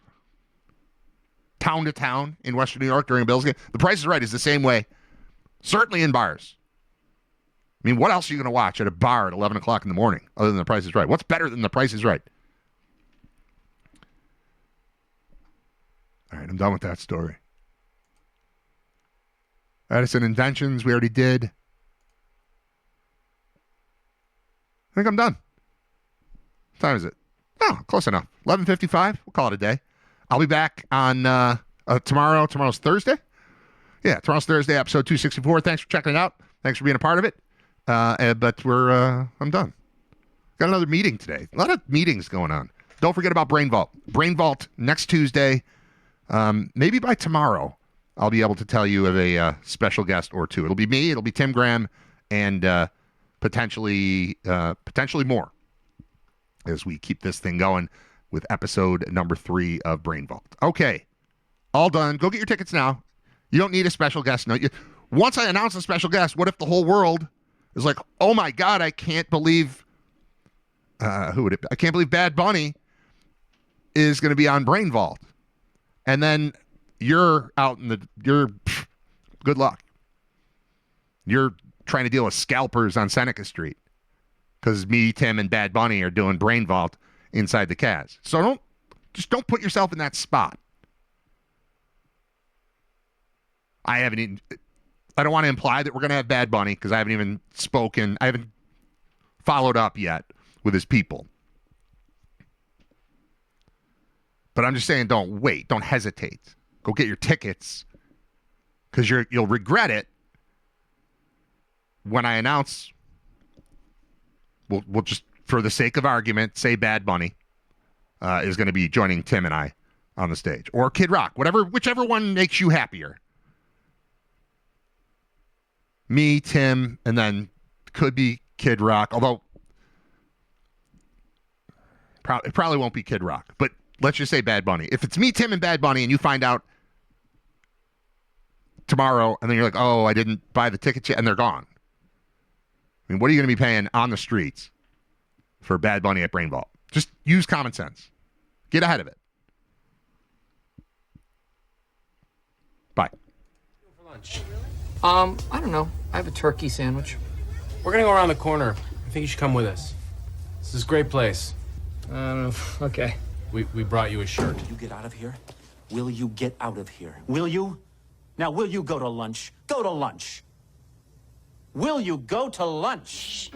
town to town in Western New York during a Bills game. The Price is Right is the same way. Certainly in bars. I mean, what else are you going to watch at a bar at 11 o'clock in the morning other than The Price is Right? What's better than The Price is Right? All right, I'm done with that story. Edison Inventions, we already did. I think I'm done. What time is it? Oh, close enough. 11:55. We'll call it a day. I'll be back on tomorrow. Tomorrow's Thursday. Yeah, tomorrow's Thursday, episode 264. Thanks for checking it out. Thanks for being a part of it. But I'm done. Got another meeting today. A lot of meetings going on. Don't forget about Brain Vault. Brain Vault next Tuesday. Maybe by tomorrow, I'll be able to tell you of a special guest or two. It'll be me. It'll be Tim Graham, and potentially more as we keep this thing going with episode number 3 of Brain Vault. Okay, all done. Go get your tickets now. You don't need a special guest. No, once I announce a special guest, what if the whole world is like, oh my God, I can't believe, I can't believe Bad Bunny is going to be on Brain Vault. And then you're out good luck. You're trying to deal with scalpers on Seneca Street because me, Tim, and Bad Bunny are doing Brain Vault inside the Caz. So don't put yourself in that spot. I don't want to imply that we're going to have Bad Bunny because I haven't even spoken. I haven't followed up yet with his people. But I'm just saying, don't wait. Don't hesitate. Go get your tickets because you'll regret it when I announce. We'll just, for the sake of argument, say Bad Bunny is going to be joining Tim and I on the stage, or Kid Rock, whichever one makes you happier. Me, Tim, and then could be Kid Rock, although it probably won't be Kid Rock, but let's just say Bad Bunny. If it's me, Tim, and Bad Bunny, and you find out tomorrow, and then you're like, oh, I didn't buy the tickets yet, and they're gone. I mean, what are you going to be paying on the streets for Bad Bunny at Brain Vault? Just use common sense. Get ahead of it. Bye. For lunch. I don't know. I have a turkey sandwich. We're gonna go around the corner. I think you should come with us. This is a great place. Okay. We brought you a shirt. Will you get out of here? Will you get out of here? Will you? Now, will you go to lunch? Go to lunch. Will you go to lunch?